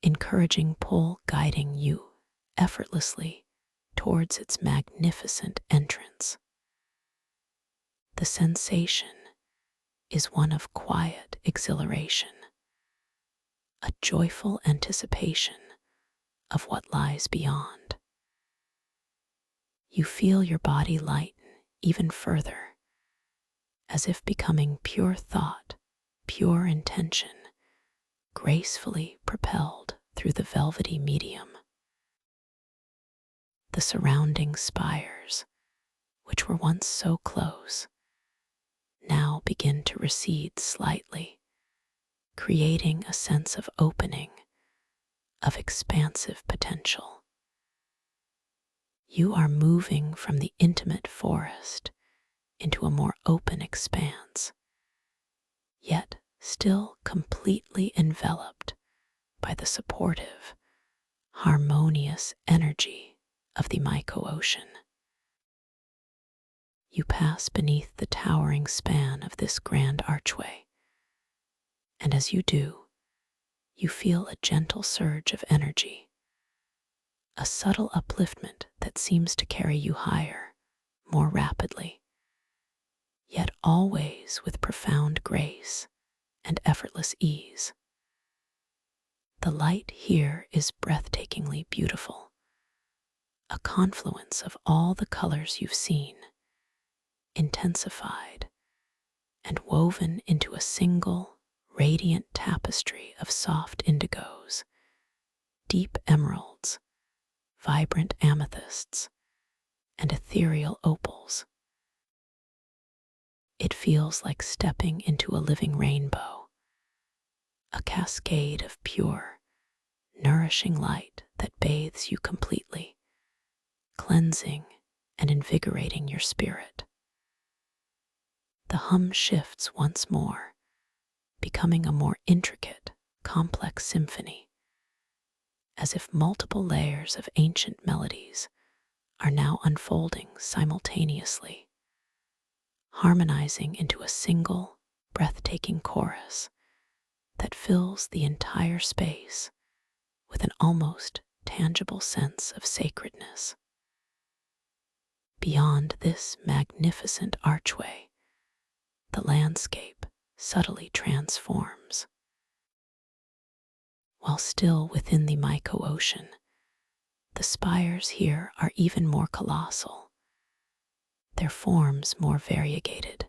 encouraging pull guiding you effortlessly towards its magnificent entrance. The sensation is one of quiet exhilaration, a joyful anticipation of what lies beyond. You feel your body lighten even further, as if becoming pure thought, pure intention, gracefully propelled through the velvety medium. The surrounding spires, which were once so close, now begin to recede slightly, creating a sense of opening, of expansive potential. You are moving from the intimate forest into a more open expanse, yet still completely enveloped by the supportive, harmonious energy of the Myco-ocean. You pass beneath the towering span of this grand archway, and as you do, you feel a gentle surge of energy, a subtle upliftment that seems to carry you higher, more rapidly, yet always with profound grace and effortless ease. The light here is breathtakingly beautiful, a confluence of all the colors you've seen, intensified and woven into a single, radiant tapestry of soft indigos, deep emeralds, vibrant amethysts, and ethereal opals. It feels like stepping into a living rainbow, a cascade of pure, nourishing light that bathes you completely, cleansing and invigorating your spirit. The hum shifts once more, becoming a more intricate, complex symphony, as if multiple layers of ancient melodies are now unfolding simultaneously, harmonizing into a single, breathtaking chorus that fills the entire space with an almost tangible sense of sacredness. Beyond this magnificent archway, the landscape subtly transforms. While still within the Myco-ocean, the spires here are even more colossal, their forms more variegated,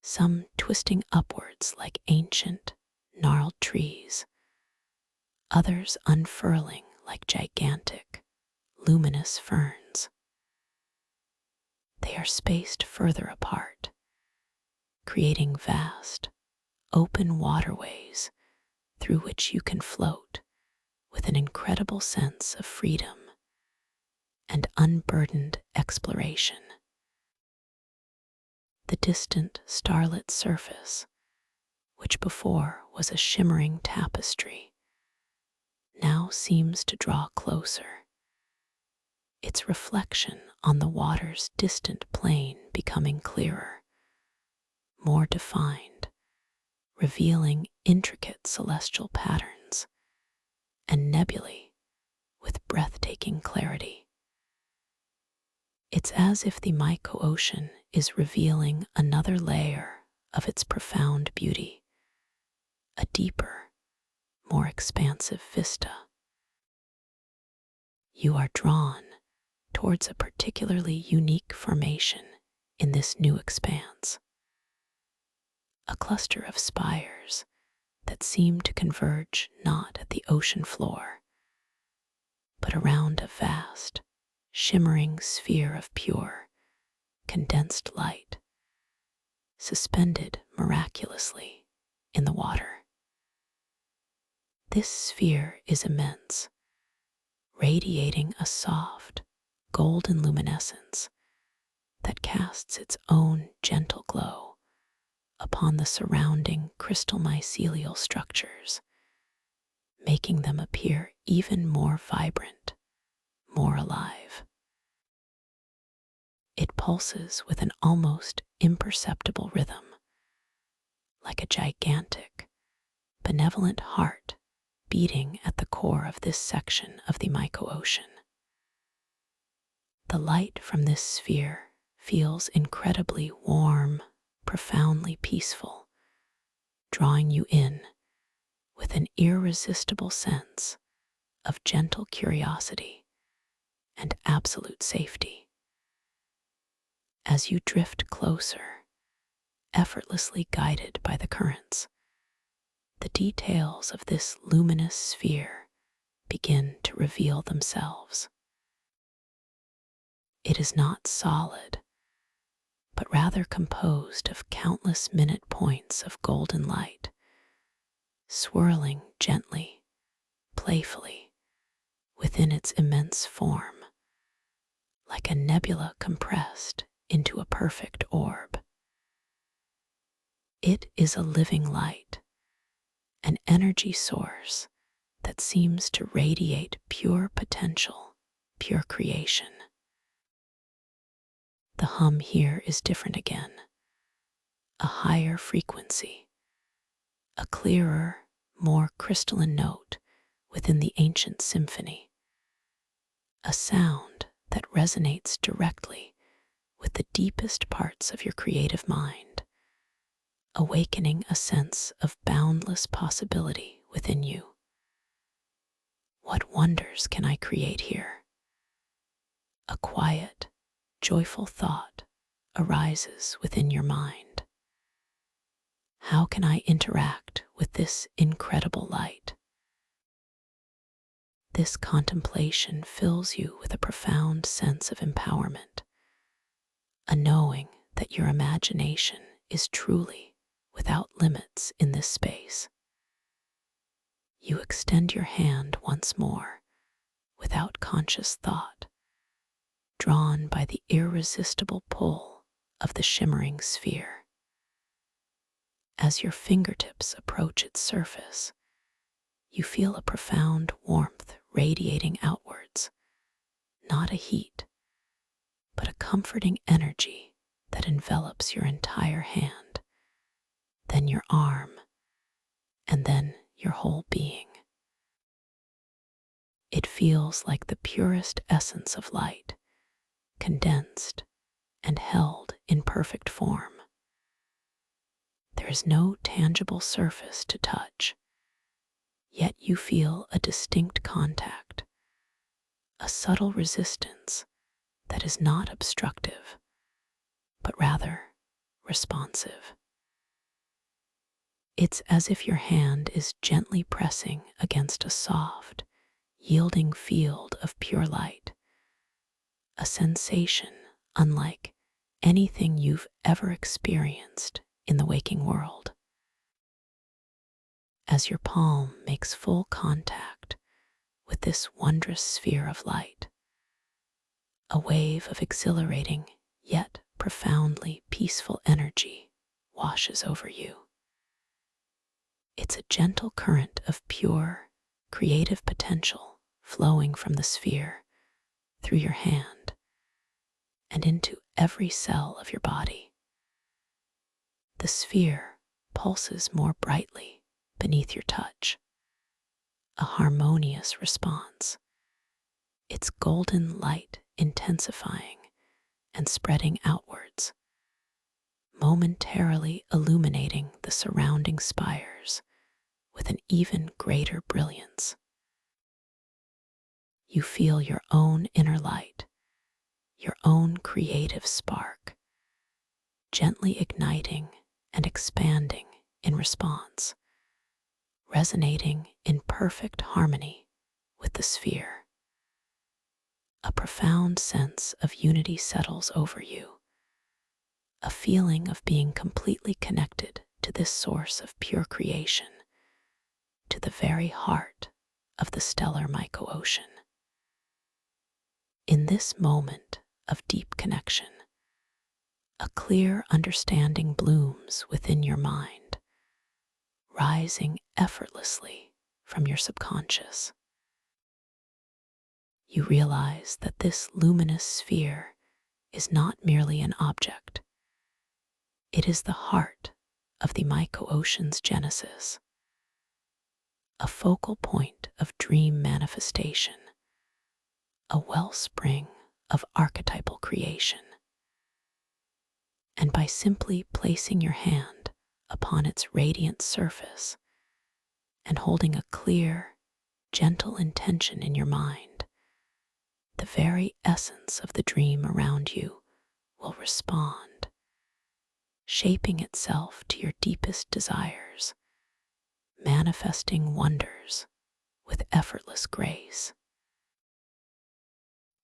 some twisting upwards like ancient, gnarled trees, others unfurling like gigantic, luminous ferns. They are spaced further apart, creating vast, open waterways through which you can float with an incredible sense of freedom and unburdened exploration. The distant starlit surface, which before was a shimmering tapestry, now seems to draw closer, its reflection on the water's distant plane becoming clearer, more defined, revealing intricate celestial patterns and nebulae with breathtaking clarity. It's as if the Myco-ocean is revealing another layer of its profound beauty, a deeper, more expansive vista. You are drawn towards a particularly unique formation in this new expanse. A cluster of spires that seem to converge not at the ocean floor, but around a vast, shimmering sphere of pure, condensed light, suspended miraculously in the water. This sphere is immense, radiating a soft, golden luminescence that casts its own gentle glow upon the surrounding crystal mycelial structures, making them appear even more vibrant, more alive. It pulses with an almost imperceptible rhythm, like a gigantic, benevolent heart beating at the core of this section of the myco-ocean. The light from this sphere feels incredibly warm, profoundly peaceful, drawing you in with an irresistible sense of gentle curiosity and absolute safety. As you drift closer, effortlessly guided by the currents, the details of this luminous sphere begin to reveal themselves. It is not solid, but rather composed of countless minute points of golden light, swirling gently, playfully, within its immense form, like a nebula compressed into a perfect orb. It is a living light, an energy source that seems to radiate pure potential, pure creation. The hum here is different again, a higher frequency, a clearer, more crystalline note within the ancient symphony, a sound that resonates directly with the deepest parts of your creative mind, awakening a sense of boundless possibility within you. What wonders can I create here? A quiet, joyful thought arises within your mind. How can I interact with this incredible light? This contemplation fills you with a profound sense of empowerment, a knowing that your imagination is truly without limits in this space. You extend your hand once more, without conscious thought, drawn by the irresistible pull of the shimmering sphere. As your fingertips approach its surface, you feel a profound warmth radiating outwards, not a heat, but a comforting energy that envelops your entire hand, then your arm, and then your whole being. It feels like the purest essence of light, condensed and held in perfect form. There is no tangible surface to touch, yet you feel a distinct contact, a subtle resistance that is not obstructive, but rather responsive. It's as if your hand is gently pressing against a soft, yielding field of pure light, a sensation unlike anything you've ever experienced in the waking world. As your palm makes full contact with this wondrous sphere of light, a wave of exhilarating yet profoundly peaceful energy washes over you. It's a gentle current of pure, creative potential flowing from the sphere through your hand and into every cell of your body. The sphere pulses more brightly beneath your touch, a harmonious response, its golden light intensifying and spreading outwards, momentarily illuminating the surrounding spires with an even greater brilliance. You feel your own inner light your own creative spark, gently igniting and expanding in response, resonating in perfect harmony with the sphere. A profound sense of unity settles over you, a feeling of being completely connected to this source of pure creation, to the very heart of the stellar myco-ocean. In this moment of deep connection, a clear understanding blooms within your mind, rising effortlessly from your subconscious. You realize that this luminous sphere is not merely an object. It is the heart of the myco-ocean's genesis, a focal point of dream manifestation, a wellspring of archetypal creation. And by simply placing your hand upon its radiant surface and holding a clear, gentle intention in your mind, the very essence of the dream around you will respond, shaping itself to your deepest desires, manifesting wonders with effortless grace.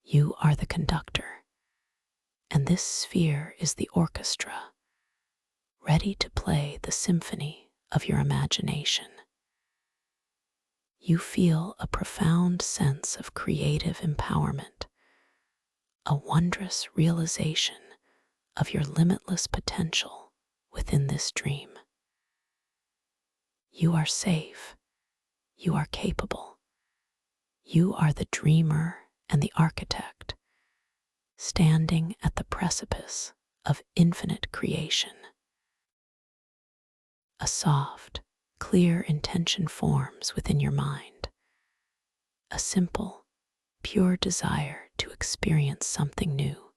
You are the conductor, and this sphere is the orchestra, ready to play the symphony of your imagination. You feel a profound sense of creative empowerment, a wondrous realization of your limitless potential within this dream. You are safe. You are capable. You are the dreamer and the architect, standing at the precipice of infinite creation. A soft, clear intention forms within your mind, a simple, pure desire to experience something new,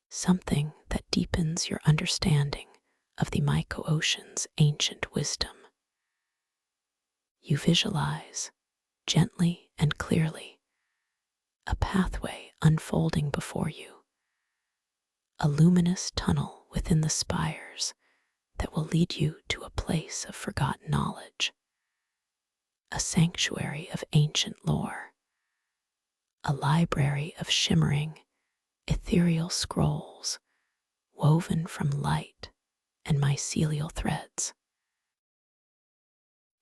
something that deepens your understanding of the myco-ocean's ancient wisdom. You visualize, gently and clearly, a pathway unfolding before you, a luminous tunnel within the spires that will lead you to a place of forgotten knowledge, a sanctuary of ancient lore, a library of shimmering, ethereal scrolls woven from light and mycelial threads.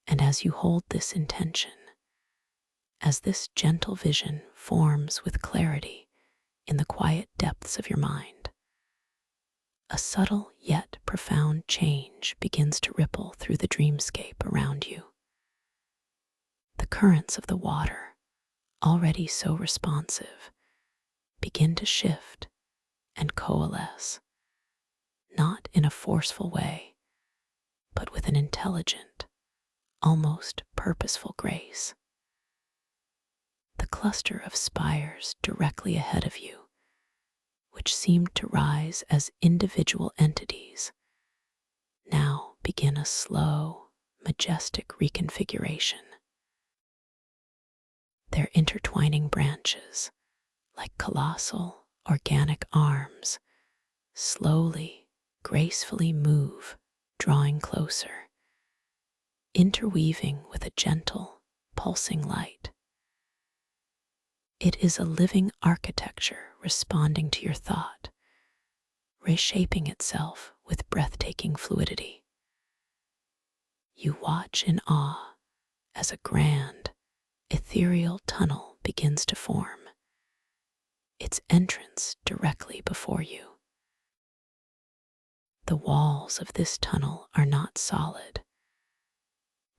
And as you hold this intention, as this gentle vision forms with clarity in the quiet depths of your mind, a subtle yet profound change begins to ripple through the dreamscape around you. The currents of the water, already so responsive, begin to shift and coalesce, not in a forceful way, but with an intelligent, almost purposeful grace. The cluster of spires directly ahead of you, which seemed to rise as individual entities, now begin a slow, majestic reconfiguration. Their intertwining branches, like colossal, organic arms, slowly, gracefully move, drawing closer, interweaving with a gentle, pulsing light. It is a living architecture responding to your thought, reshaping itself with breathtaking fluidity. You watch in awe as a grand, ethereal tunnel begins to form, its entrance directly before you. The walls of this tunnel are not solid,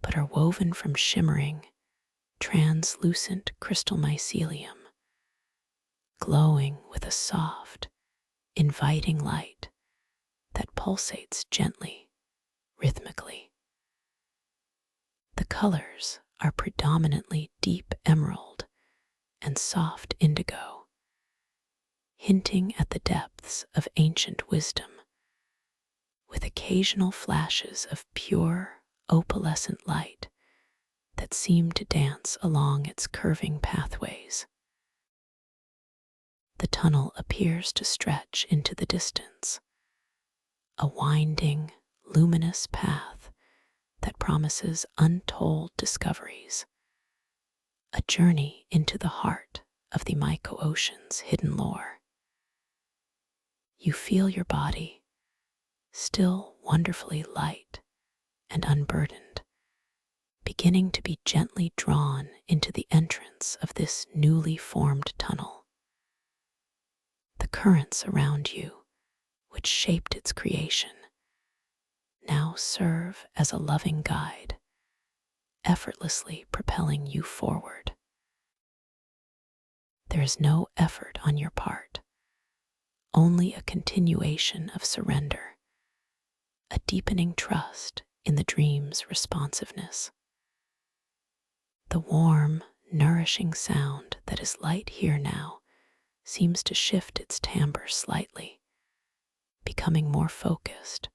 but are woven from shimmering, translucent crystal mycelium, glowing with a soft, inviting light that pulsates gently, rhythmically. The colors are predominantly deep emerald and soft indigo, hinting at the depths of ancient wisdom, with occasional flashes of pure, opalescent light that seem to dance along its curving pathways. The tunnel appears to stretch into the distance, a winding, luminous path that promises untold discoveries, a journey into the heart of the Myco-Ocean's hidden lore. You feel your body, still wonderfully light and unburdened, beginning to be gently drawn into the entrance of this newly formed tunnel. The currents around you, which shaped its creation, now serve as a loving guide, effortlessly propelling you forward. There is no effort on your part, only a continuation of surrender, a deepening trust in the dream's responsiveness. The warm, nourishing sound that is light here now seems to shift its timbre slightly, becoming more focused,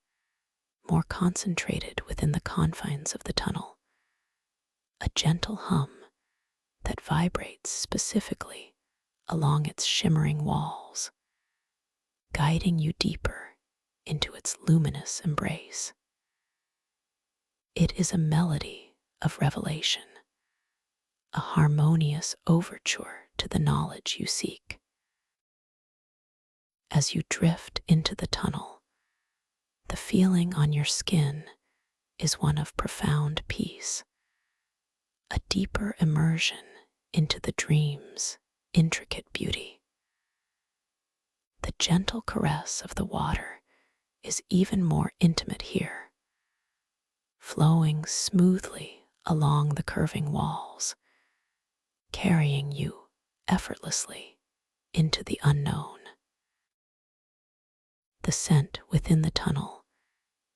more concentrated within the confines of the tunnel, a gentle hum that vibrates specifically along its shimmering walls, guiding you deeper into its luminous embrace. It is a melody of revelation, a harmonious overture to the knowledge you seek. As you drift into the tunnel, the feeling on your skin is one of profound peace, a deeper immersion into the dream's intricate beauty. The gentle caress of the water is even more intimate here, flowing smoothly along the curving walls, carrying you effortlessly into the unknown. The scent within the tunnel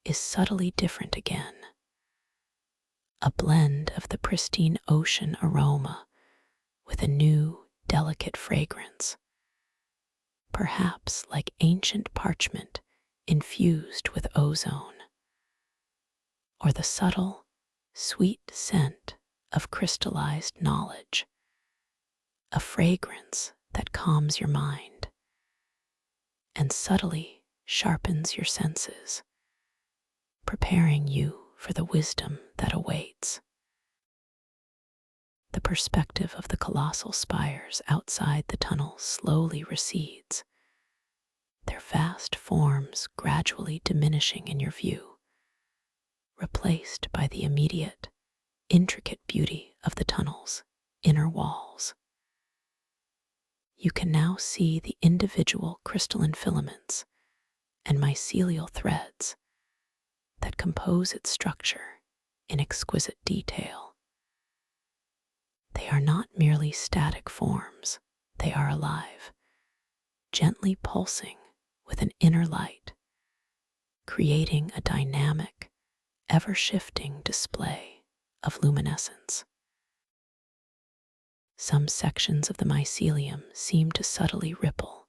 is subtly different again, a blend of the pristine ocean aroma with a new, delicate fragrance, perhaps like ancient parchment infused with ozone, or the subtle, sweet scent of crystallized knowledge, a fragrance that calms your mind and subtly sharpens your senses, preparing you for the wisdom that awaits. The perspective of the colossal spires outside the tunnel slowly recedes, their vast forms gradually diminishing in your view, replaced by the immediate, intricate beauty of the tunnel's inner walls. You can now see the individual crystalline filaments and mycelial threads that compose its structure in exquisite detail. They are not merely static forms, they are alive, gently pulsing with an inner light, creating a dynamic, ever-shifting display of luminescence. Some sections of the mycelium seem to subtly ripple,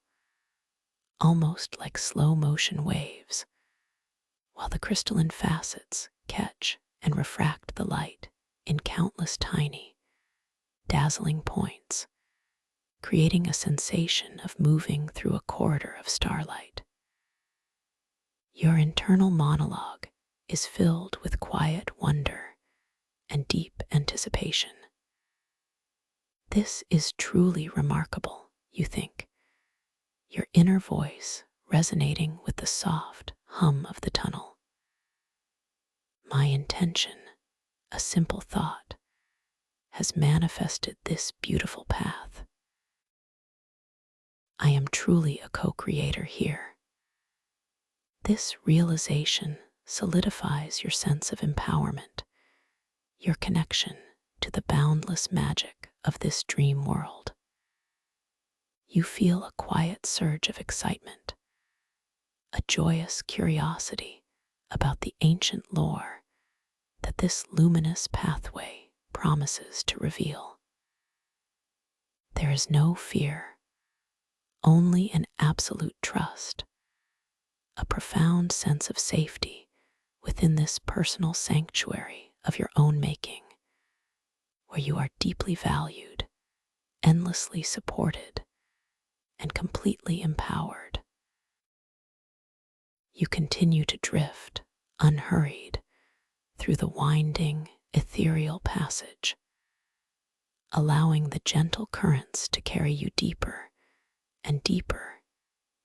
almost like slow-motion waves, while the crystalline facets catch and refract the light in countless tiny, dazzling points, creating a sensation of moving through a corridor of starlight. Your internal monologue is filled with quiet wonder and deep anticipation. This is truly remarkable, you think, your inner voice resonating with the soft hum of the tunnel. My intention, a simple thought, has manifested this beautiful path. I am truly a co-creator here. This realization solidifies your sense of empowerment, your connection to the boundless magic of this dream world. You feel a quiet surge of excitement, a joyous curiosity about the ancient lore that this luminous pathway promises to reveal. There is no fear, only an absolute trust, a profound sense of safety within this personal sanctuary of your own making, where you are deeply valued, endlessly supported, and completely empowered. You continue to drift, unhurried, through the winding, ethereal passage, allowing the gentle currents to carry you deeper and deeper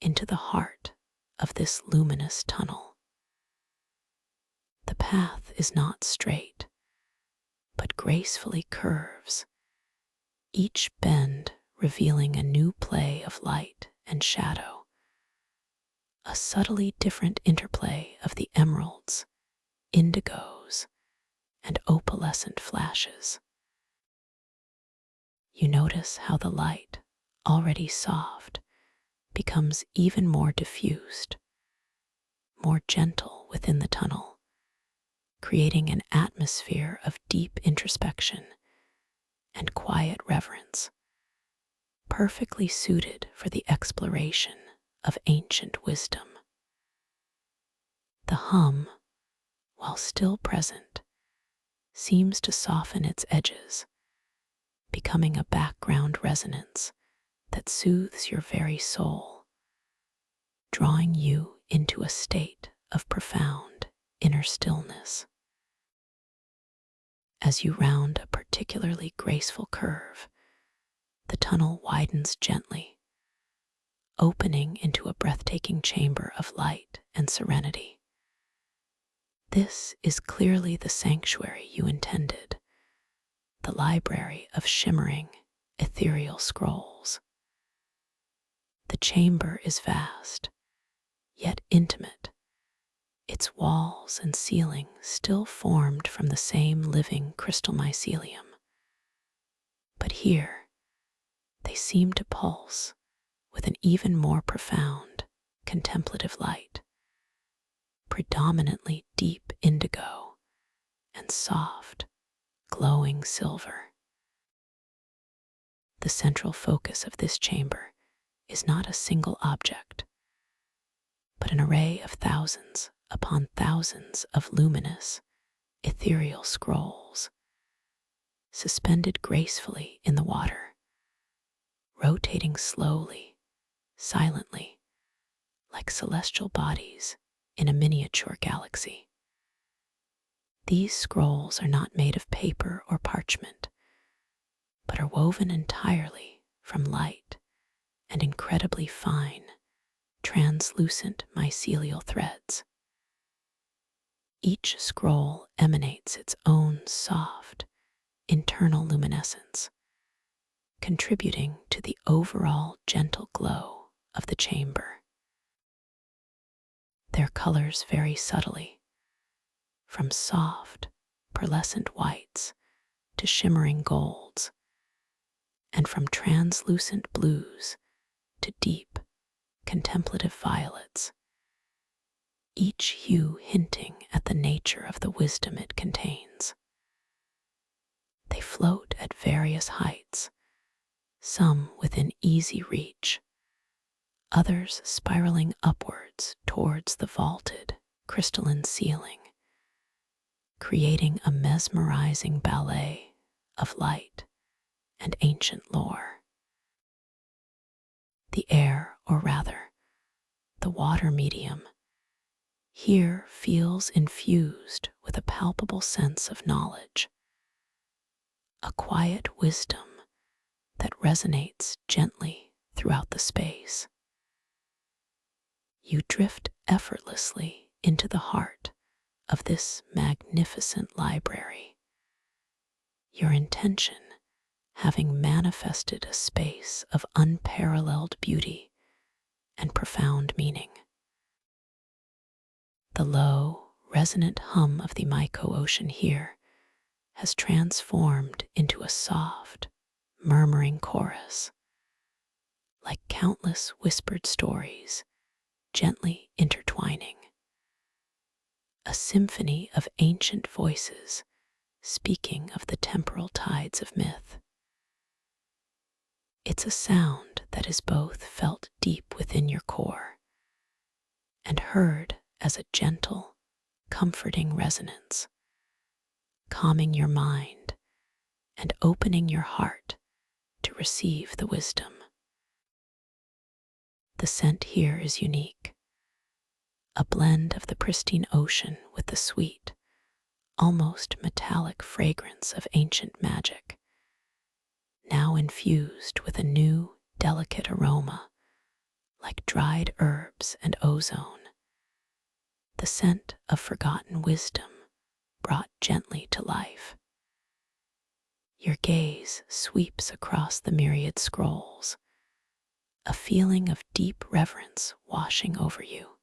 into the heart of this luminous tunnel. The path is not straight, but gracefully curves, each bend revealing a new play of light and shadow, a subtly different interplay of the emeralds, indigos, and opalescent flashes. You notice how the light, already soft, becomes even more diffused, more gentle within the tunnel, creating an atmosphere of deep introspection and quiet reverence, perfectly suited for the exploration of ancient wisdom. The hum, while still present, seems to soften its edges, becoming a background resonance that soothes your very soul, drawing you into a state of profound inner stillness. As you round a particularly graceful curve, the tunnel widens gently, opening into a breathtaking chamber of light and serenity. This is clearly the sanctuary you intended, the library of shimmering, ethereal scrolls. The chamber is vast, yet intimate, its walls and ceiling still formed from the same living crystal mycelium. But here, they seem to pulse with an even more profound, contemplative light, predominantly deep indigo and soft, glowing silver. The central focus of this chamber is not a single object, but an array of thousands upon thousands of luminous, ethereal scrolls, suspended gracefully in the water, rotating slowly, silently, like celestial bodies in a miniature galaxy. These scrolls are not made of paper or parchment, but are woven entirely from light and incredibly fine, translucent mycelial threads. Each scroll emanates its own soft, internal luminescence, contributing to the overall gentle glow of the chamber. Their colors vary subtly, from soft, pearlescent whites to shimmering golds, and from translucent blues to deep, contemplative violets, each hue hinting at the nature of the wisdom it contains. They float at various heights, some within easy reach, others spiraling upwards towards the vaulted, crystalline ceiling, creating a mesmerizing ballet of light and ancient lore. The air, or rather, the water medium, here feels infused with a palpable sense of knowledge, a quiet wisdom that resonates gently throughout the space. You drift effortlessly into the heart of this magnificent library, your intention having manifested a space of unparalleled beauty and profound meaning. The low, resonant hum of the Miko Ocean here has transformed into a soft, murmuring chorus, like countless whispered stories gently intertwining, a symphony of ancient voices speaking of the temporal tides of myth. It's a sound that is both felt deep within your core and heard as a gentle, comforting resonance, calming your mind and opening your heart to receive the wisdom. The scent here is unique, a blend of the pristine ocean with the sweet, almost metallic fragrance of ancient magic, now infused with a new, delicate aroma like dried herbs and ozone, the scent of forgotten wisdom brought gently to life. Your gaze sweeps across the myriad scrolls, a feeling of deep reverence washing over you.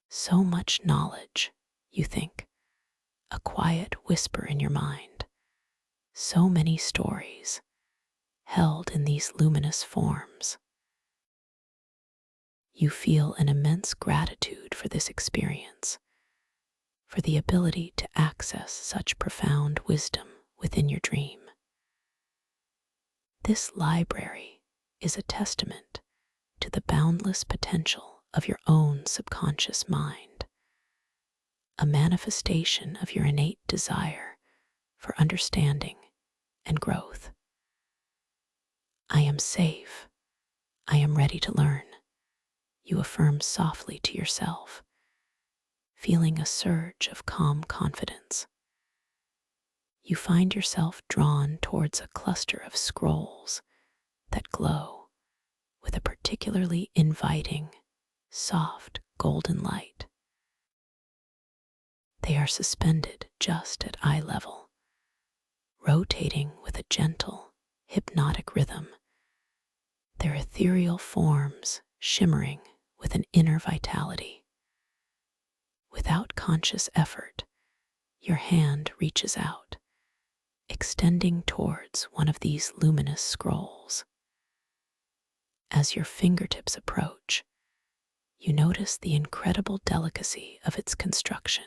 So much knowledge, you think, a quiet whisper in your mind, so many stories held in these luminous forms. You feel an immense gratitude for this experience, for the ability to access such profound wisdom within your dream. This library is a testament to the boundless potential of your own subconscious mind, a manifestation of your innate desire for understanding and growth. I am safe. I am ready to learn, you affirm softly to yourself, feeling a surge of calm confidence. You find yourself drawn towards a cluster of scrolls that glow with a particularly inviting, soft golden light. They are suspended just at eye level, rotating with a gentle, hypnotic rhythm, their ethereal forms shimmering with an inner vitality. Without conscious effort, your hand reaches out, extending towards one of these luminous scrolls. As your fingertips approach, you notice the incredible delicacy of its construction.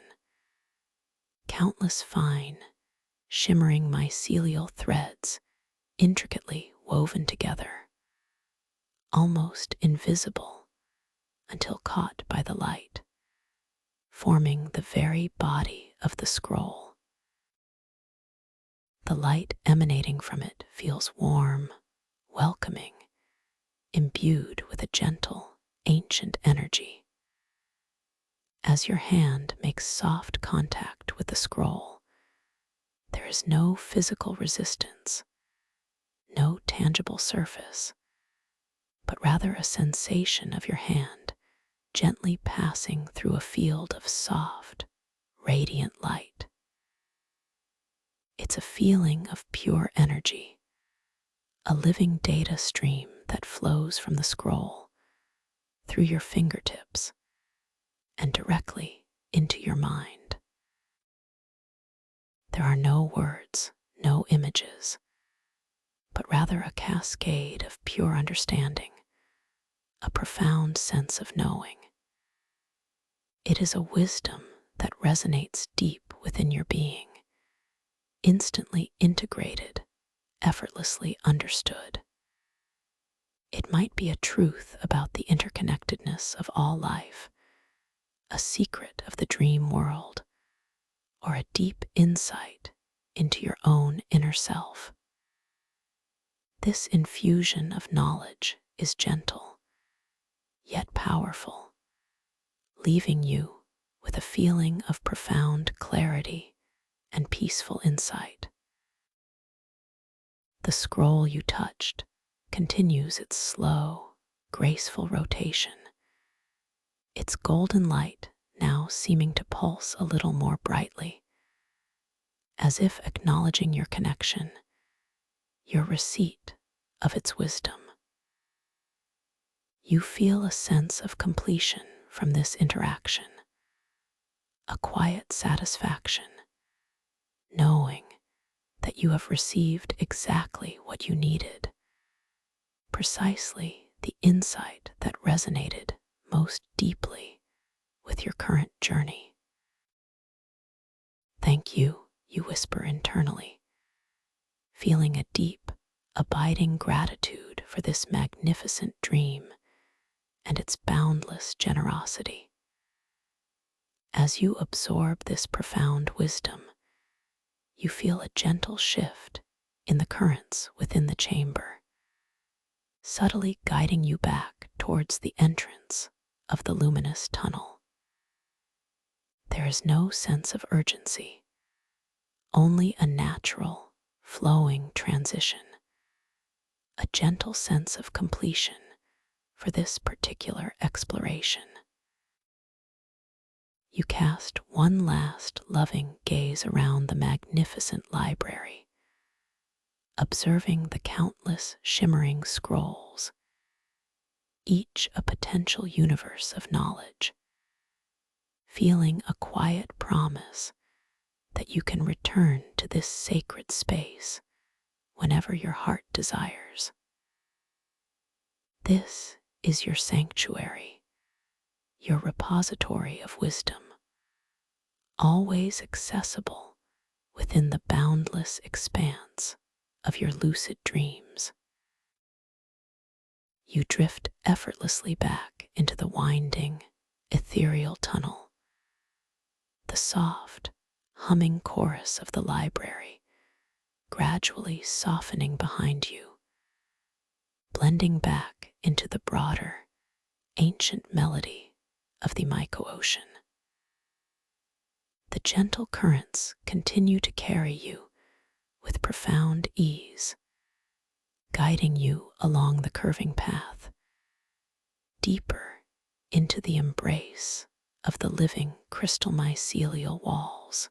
Countless fine, shimmering mycelial threads intricately woven together, almost invisible until caught by the light, forming the very body of the scroll. The light emanating from it feels warm, welcoming, imbued with a gentle, ancient energy. As your hand makes soft contact with the scroll, there is no physical resistance, no tangible surface, but rather a sensation of your hand gently passing through a field of soft, radiant light. It's a feeling of pure energy, a living data stream that flows from the scroll through your fingertips and directly into your mind. There are no words, no images, but rather a cascade of pure understanding, a profound sense of knowing. It is a wisdom that resonates deep within your being, instantly integrated, effortlessly understood. It might be a truth about the interconnectedness of all life, a secret of the dream world, or a deep insight into your own inner self. This infusion of knowledge is gentle, yet powerful, leaving you with a feeling of profound clarity and peaceful insight. The scroll you touched continues its slow, graceful rotation, its golden light now seeming to pulse a little more brightly, as if acknowledging your connection, your receipt of its wisdom. You feel a sense of completion from this interaction, a quiet satisfaction, knowing that you have received exactly what you needed, precisely the insight that resonated most deeply with your current journey. Thank you, you whisper internally, feeling a deep, abiding gratitude for this magnificent dream and its boundless generosity. As you absorb this profound wisdom, you feel a gentle shift in the currents within the chamber, subtly guiding you back towards the entrance of the luminous tunnel. There is no sense of urgency, only a natural, flowing transition, a gentle sense of completion for this particular exploration. You cast one last loving gaze around the magnificent library, observing the countless shimmering scrolls, each a potential universe of knowledge, feeling a quiet promise that you can return to this sacred space whenever your heart desires. This is your sanctuary, your repository of wisdom, always accessible within the boundless expanse of your lucid dreams. You drift effortlessly back into the winding, ethereal tunnel, the soft, humming chorus of the library gradually softening behind you, blending back into the broader, ancient melody of the Myco-ocean. The gentle currents continue to carry you with profound ease, guiding you along the curving path, deeper into the embrace of the living crystal mycelial walls.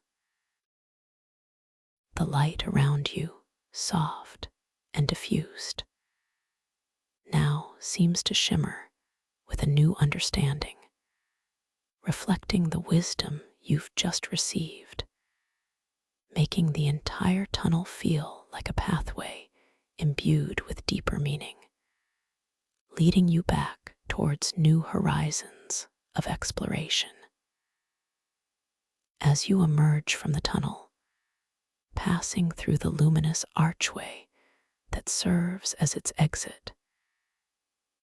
The light around you, soft and diffused, now seems to shimmer with a new understanding, reflecting the wisdom you've just received, making the entire tunnel feel like a pathway imbued with deeper meaning, leading you back towards new horizons of exploration. As you emerge from the tunnel, passing through the luminous archway that serves as its exit,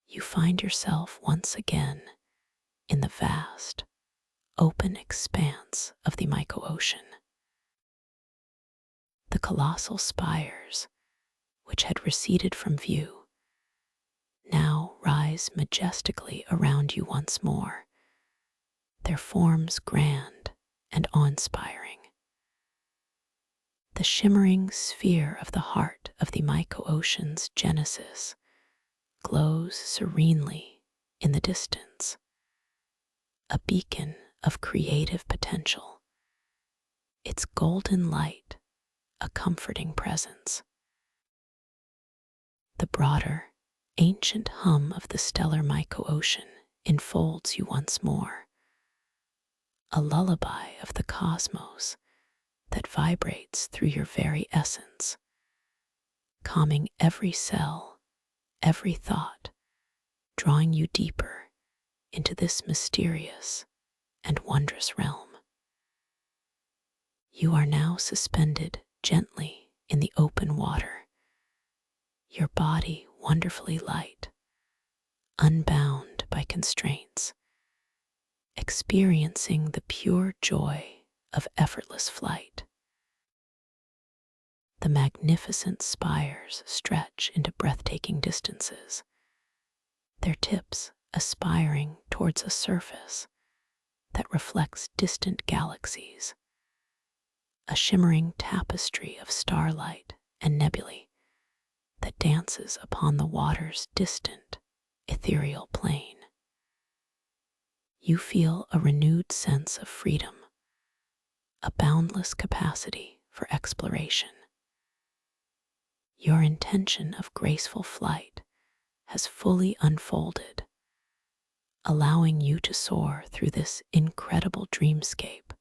you find yourself once again in the vast, open expanse of the Myco-ocean. The colossal spires, which had receded from view, now rise majestically around you once more, their forms grand and awe-inspiring. The shimmering sphere of the heart of the Myco-ocean's genesis glows serenely in the distance, a beacon of creative potential, its golden light a comforting presence. The broader, ancient hum of the stellar Myco-ocean enfolds you once more, a lullaby of the cosmos that vibrates through your very essence, calming every cell, every thought, drawing you deeper into this mysterious and wondrous realm. You are now suspended gently in the open water, your body wonderfully light, unbound by constraints, experiencing the pure joy of effortless flight. The magnificent spires stretch into breathtaking distances, their tips aspiring towards a surface that reflects distant galaxies, a shimmering tapestry of starlight and nebulae that dances upon the water's distant, ethereal plain. You feel a renewed sense of freedom, a boundless capacity for exploration. Your intention of graceful flight has fully unfolded, allowing you to soar through this incredible dreamscape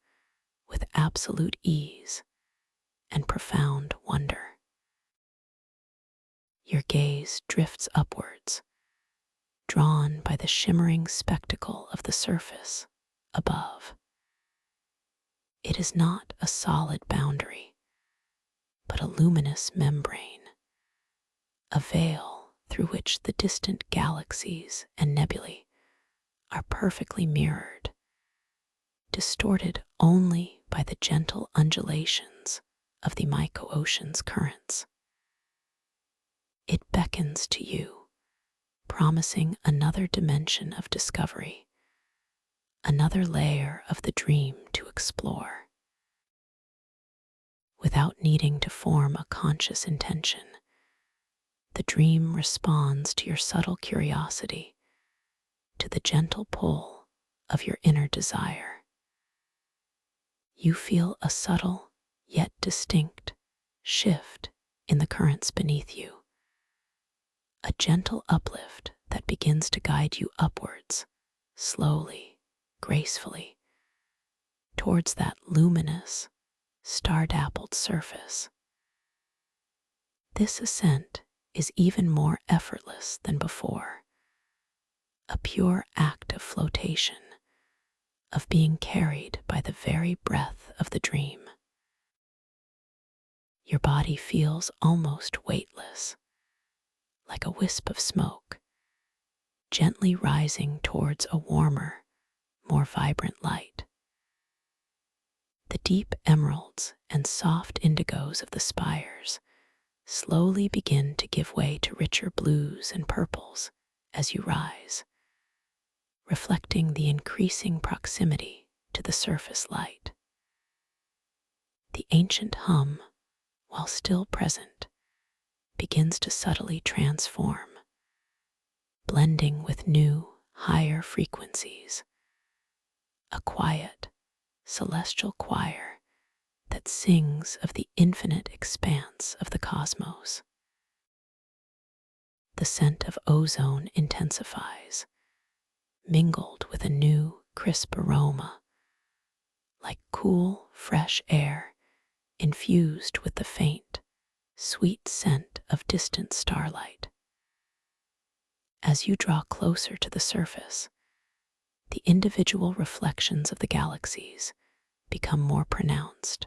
with absolute ease and profound wonder. Your gaze drifts upwards, drawn by the shimmering spectacle of the surface above. It is not a solid boundary, but a luminous membrane, a veil through which the distant galaxies and nebulae are perfectly mirrored, distorted only by the gentle undulations of the Myco-ocean's currents. It beckons to you, promising another dimension of discovery, another layer of the dream to explore. Without needing to form a conscious intention, the dream responds to your subtle curiosity, to the gentle pull of your inner desire. You feel a subtle, yet distinct, shift in the currents beneath you, a gentle uplift that begins to guide you upwards, slowly, gracefully, towards that luminous, star-dappled surface. This ascent is even more effortless than before, a pure act of flotation, of being carried by the very breath of the dream. Your body feels almost weightless, like a wisp of smoke, gently rising towards a warmer, more vibrant light. The deep emeralds and soft indigos of the spires slowly begin to give way to richer blues and purples as you rise, reflecting the increasing proximity to the surface light. The ancient hum, while still present, begins to subtly transform, blending with new, higher frequencies, a quiet, celestial choir that sings of the infinite expanse of the cosmos. The scent of ozone intensifies, mingled with a new, crisp aroma, like cool, fresh air infused with the faint, sweet scent of distant starlight. As you draw closer to the surface, the individual reflections of the galaxies become more pronounced,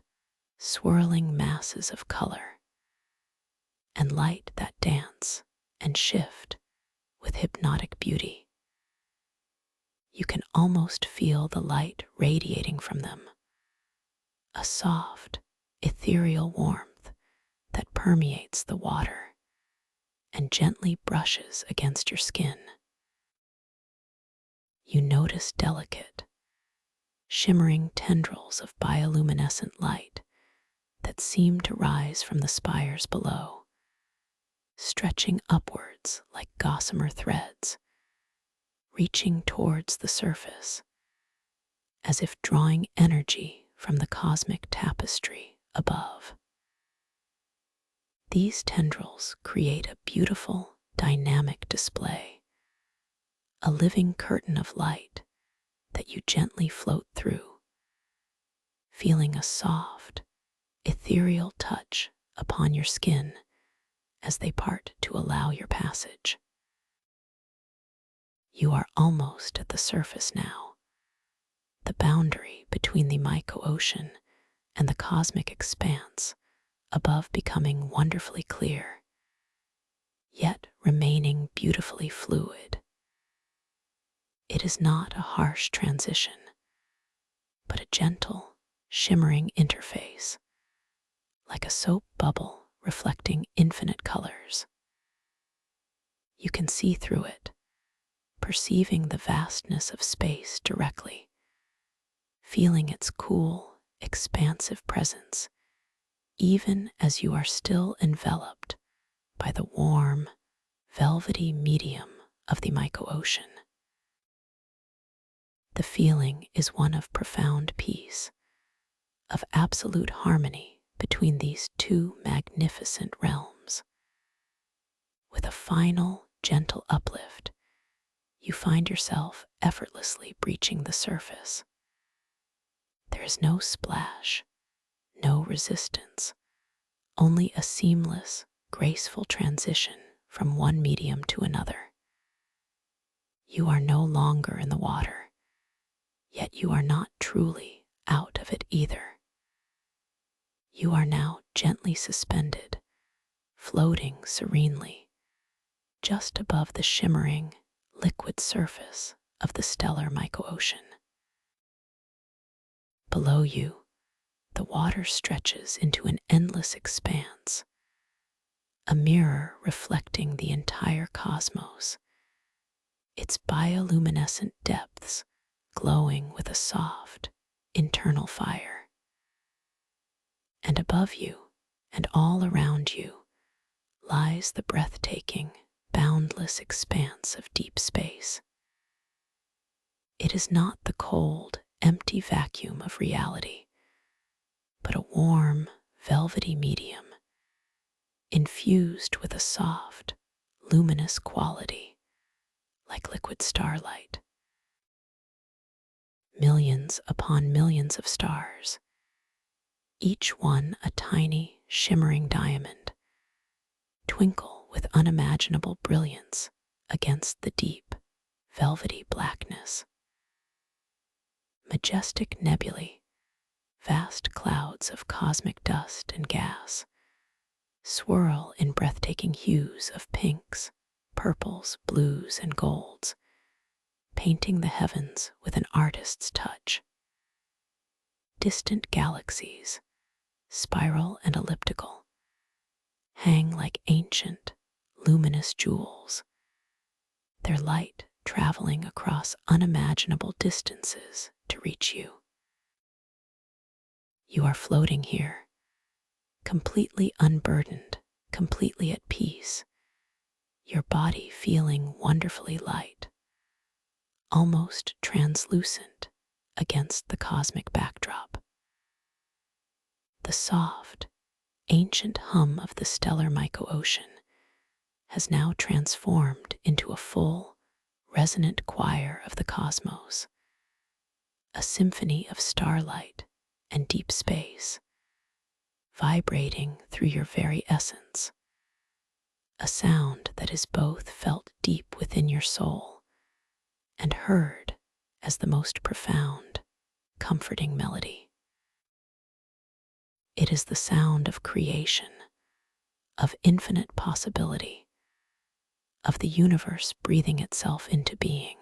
swirling masses of color and light that dance and shift with hypnotic beauty. You can almost feel the light radiating from them, a soft, ethereal warmth that permeates the water and gently brushes against your skin. You notice delicate, shimmering tendrils of bioluminescent light that seem to rise from the spires below, stretching upwards like gossamer threads, reaching towards the surface, as if drawing energy from the cosmic tapestry above. These tendrils create a beautiful, dynamic display, a living curtain of light that you gently float through, feeling a soft, ethereal touch upon your skin as they part to allow your passage. You are almost at the surface now, the boundary between the micro-ocean and the cosmic expanse above becoming wonderfully clear, yet remaining beautifully fluid. It is not a harsh transition, but a gentle, shimmering interface, like a soap bubble reflecting infinite colors. You can see through it, perceiving the vastness of space directly, feeling its cool, expansive presence, even as you are still enveloped by the warm, velvety medium of the micro-ocean. The feeling is one of profound peace, of absolute harmony between these two magnificent realms. With a final, gentle uplift, you find yourself effortlessly breaching the surface. There is no splash, no resistance, only a seamless, graceful transition from one medium to another. You are no longer in the water, yet you are not truly out of it either. You are now gently suspended, floating serenely, just above the shimmering, liquid surface of the stellar micro-ocean. Below you, the water stretches into an endless expanse, a mirror reflecting the entire cosmos, its bioluminescent depths glowing with a soft, internal fire. And above you, and all around you, lies the breathtaking, boundless expanse of deep space. It is not the cold, empty vacuum of reality, but a warm, velvety medium, infused with a soft, luminous quality, like liquid starlight. Millions upon millions of stars, each one a tiny, shimmering diamond, twinkle with unimaginable brilliance against the deep, velvety blackness. Majestic nebulae, vast clouds of cosmic dust and gas, swirl in breathtaking hues of pinks, purples, blues, and golds, painting the heavens with an artist's touch. Distant galaxies, spiral and elliptical, hang like ancient, luminous jewels, their light traveling across unimaginable distances to reach you. You are floating here, completely unburdened, completely at peace, your body feeling wonderfully light, almost translucent against the cosmic backdrop. The soft, ancient hum of the stellar myco-ocean has now transformed into a full, resonant choir of the cosmos, a symphony of starlight and deep space, vibrating through your very essence, a sound that is both felt deep within your soul and heard as the most profound, comforting melody. It is the sound of creation, of infinite possibility, of the universe breathing itself into being.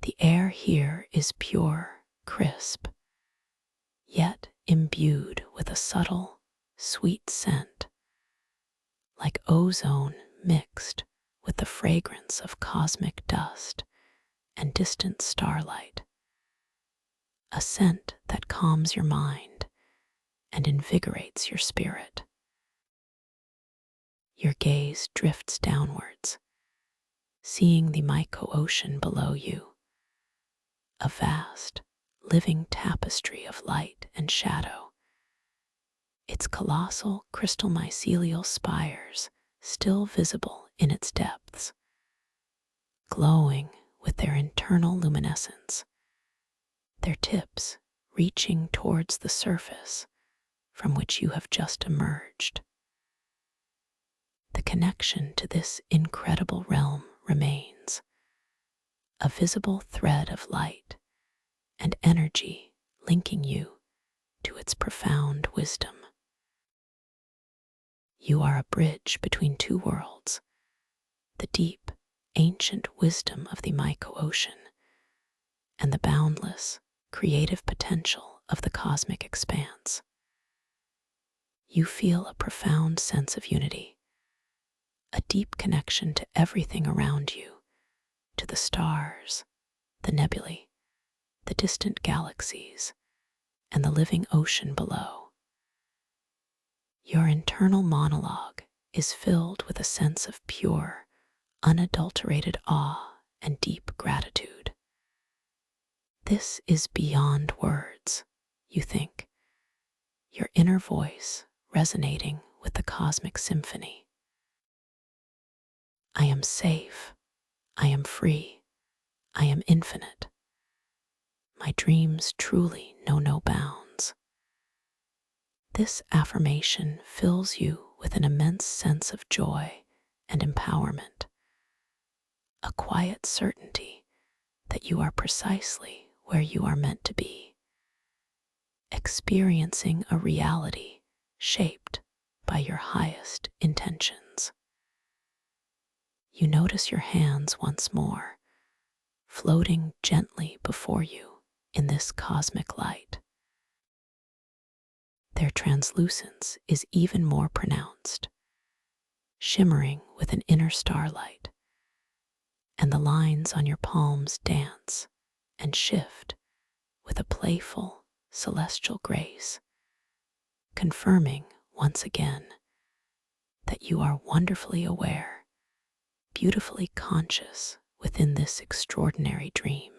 The air here is pure, crisp, yet imbued with a subtle, sweet scent, like ozone mixed with the fragrance of cosmic dust and distant starlight, a scent that calms your mind and invigorates your spirit. Your gaze drifts downwards, seeing the myco-ocean below you, a vast, living tapestry of light and shadow, its colossal crystal mycelial spires still visible in its depths, glowing with their internal luminescence, their tips reaching towards the surface from which you have just emerged. The connection to this incredible realm remains, a visible thread of light and energy linking you to its profound wisdom. You are a bridge between two worlds, the deep, ancient wisdom of the myco-ocean and the boundless, creative potential of the cosmic expanse. You feel a profound sense of unity, a deep connection to everything around you, to the stars, the nebulae, the distant galaxies, and the living ocean below. Your internal monologue is filled with a sense of pure, unadulterated awe and deep gratitude. This is beyond words, you think, your inner voice resonating with the cosmic symphony. I am safe, I am free, I am infinite. My dreams truly know no bounds. This affirmation fills you with an immense sense of joy and empowerment, a quiet certainty that you are precisely where you are meant to be, experiencing a reality shaped by your highest intentions. You notice your hands once more, floating gently before you in this cosmic light. Their translucence is even more pronounced, shimmering with an inner starlight, and the lines on your palms dance and shift with a playful, celestial grace, confirming once again that you are wonderfully aware, beautifully conscious within this extraordinary dream.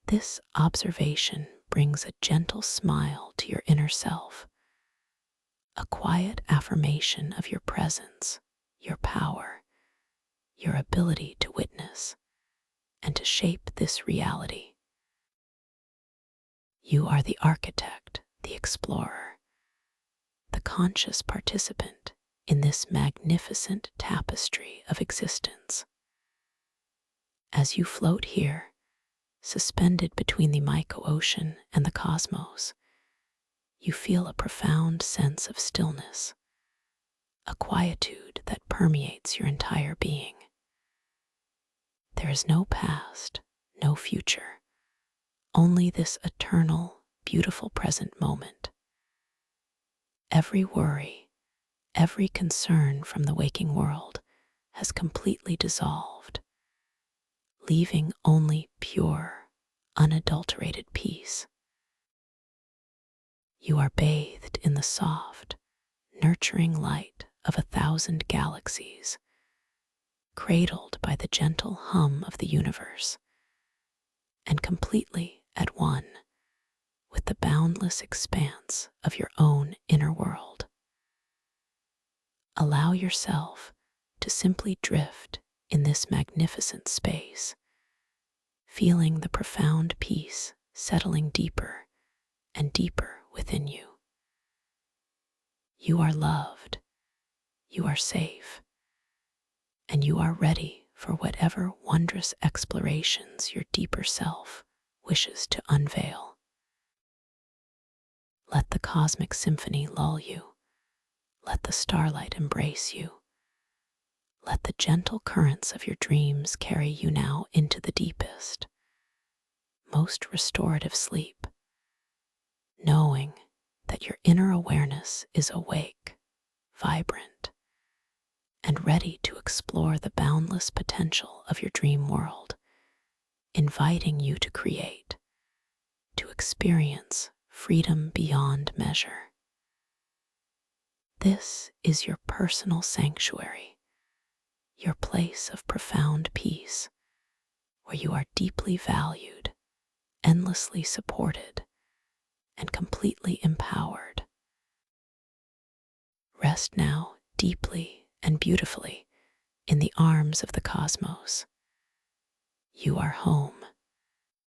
This observation brings a gentle smile to your inner self, a quiet affirmation of your presence, your power, your ability to witness and to shape this reality. You are the architect, the explorer, the conscious participant in this magnificent tapestry of existence. As you float here, suspended between the myco-ocean and the cosmos, you feel a profound sense of stillness, a quietude that permeates your entire being. There is no past, no future, only this eternal, beautiful present moment. Every worry, every concern from the waking world has completely dissolved, leaving only pure, unadulterated peace. You are bathed in the soft, nurturing light of 1,000 galaxies, cradled by the gentle hum of the universe, and completely at one with the boundless expanse of your own inner world. Allow yourself to simply drift in this magnificent space, feeling the profound peace settling deeper and deeper within you. You are loved, you are safe, and you are ready for whatever wondrous explorations your deeper self wishes to unveil. Let the cosmic symphony lull you. Let the starlight embrace you. Let the gentle currents of your dreams carry you now into the deepest, most restorative sleep, knowing that your inner awareness is awake, vibrant, and ready to explore the boundless potential of your dream world, inviting you to create, to experience freedom beyond measure. This is your personal sanctuary, your place of profound peace, where you are deeply valued, endlessly supported, and completely empowered. Rest now deeply and beautifully in the arms of the cosmos. You are home,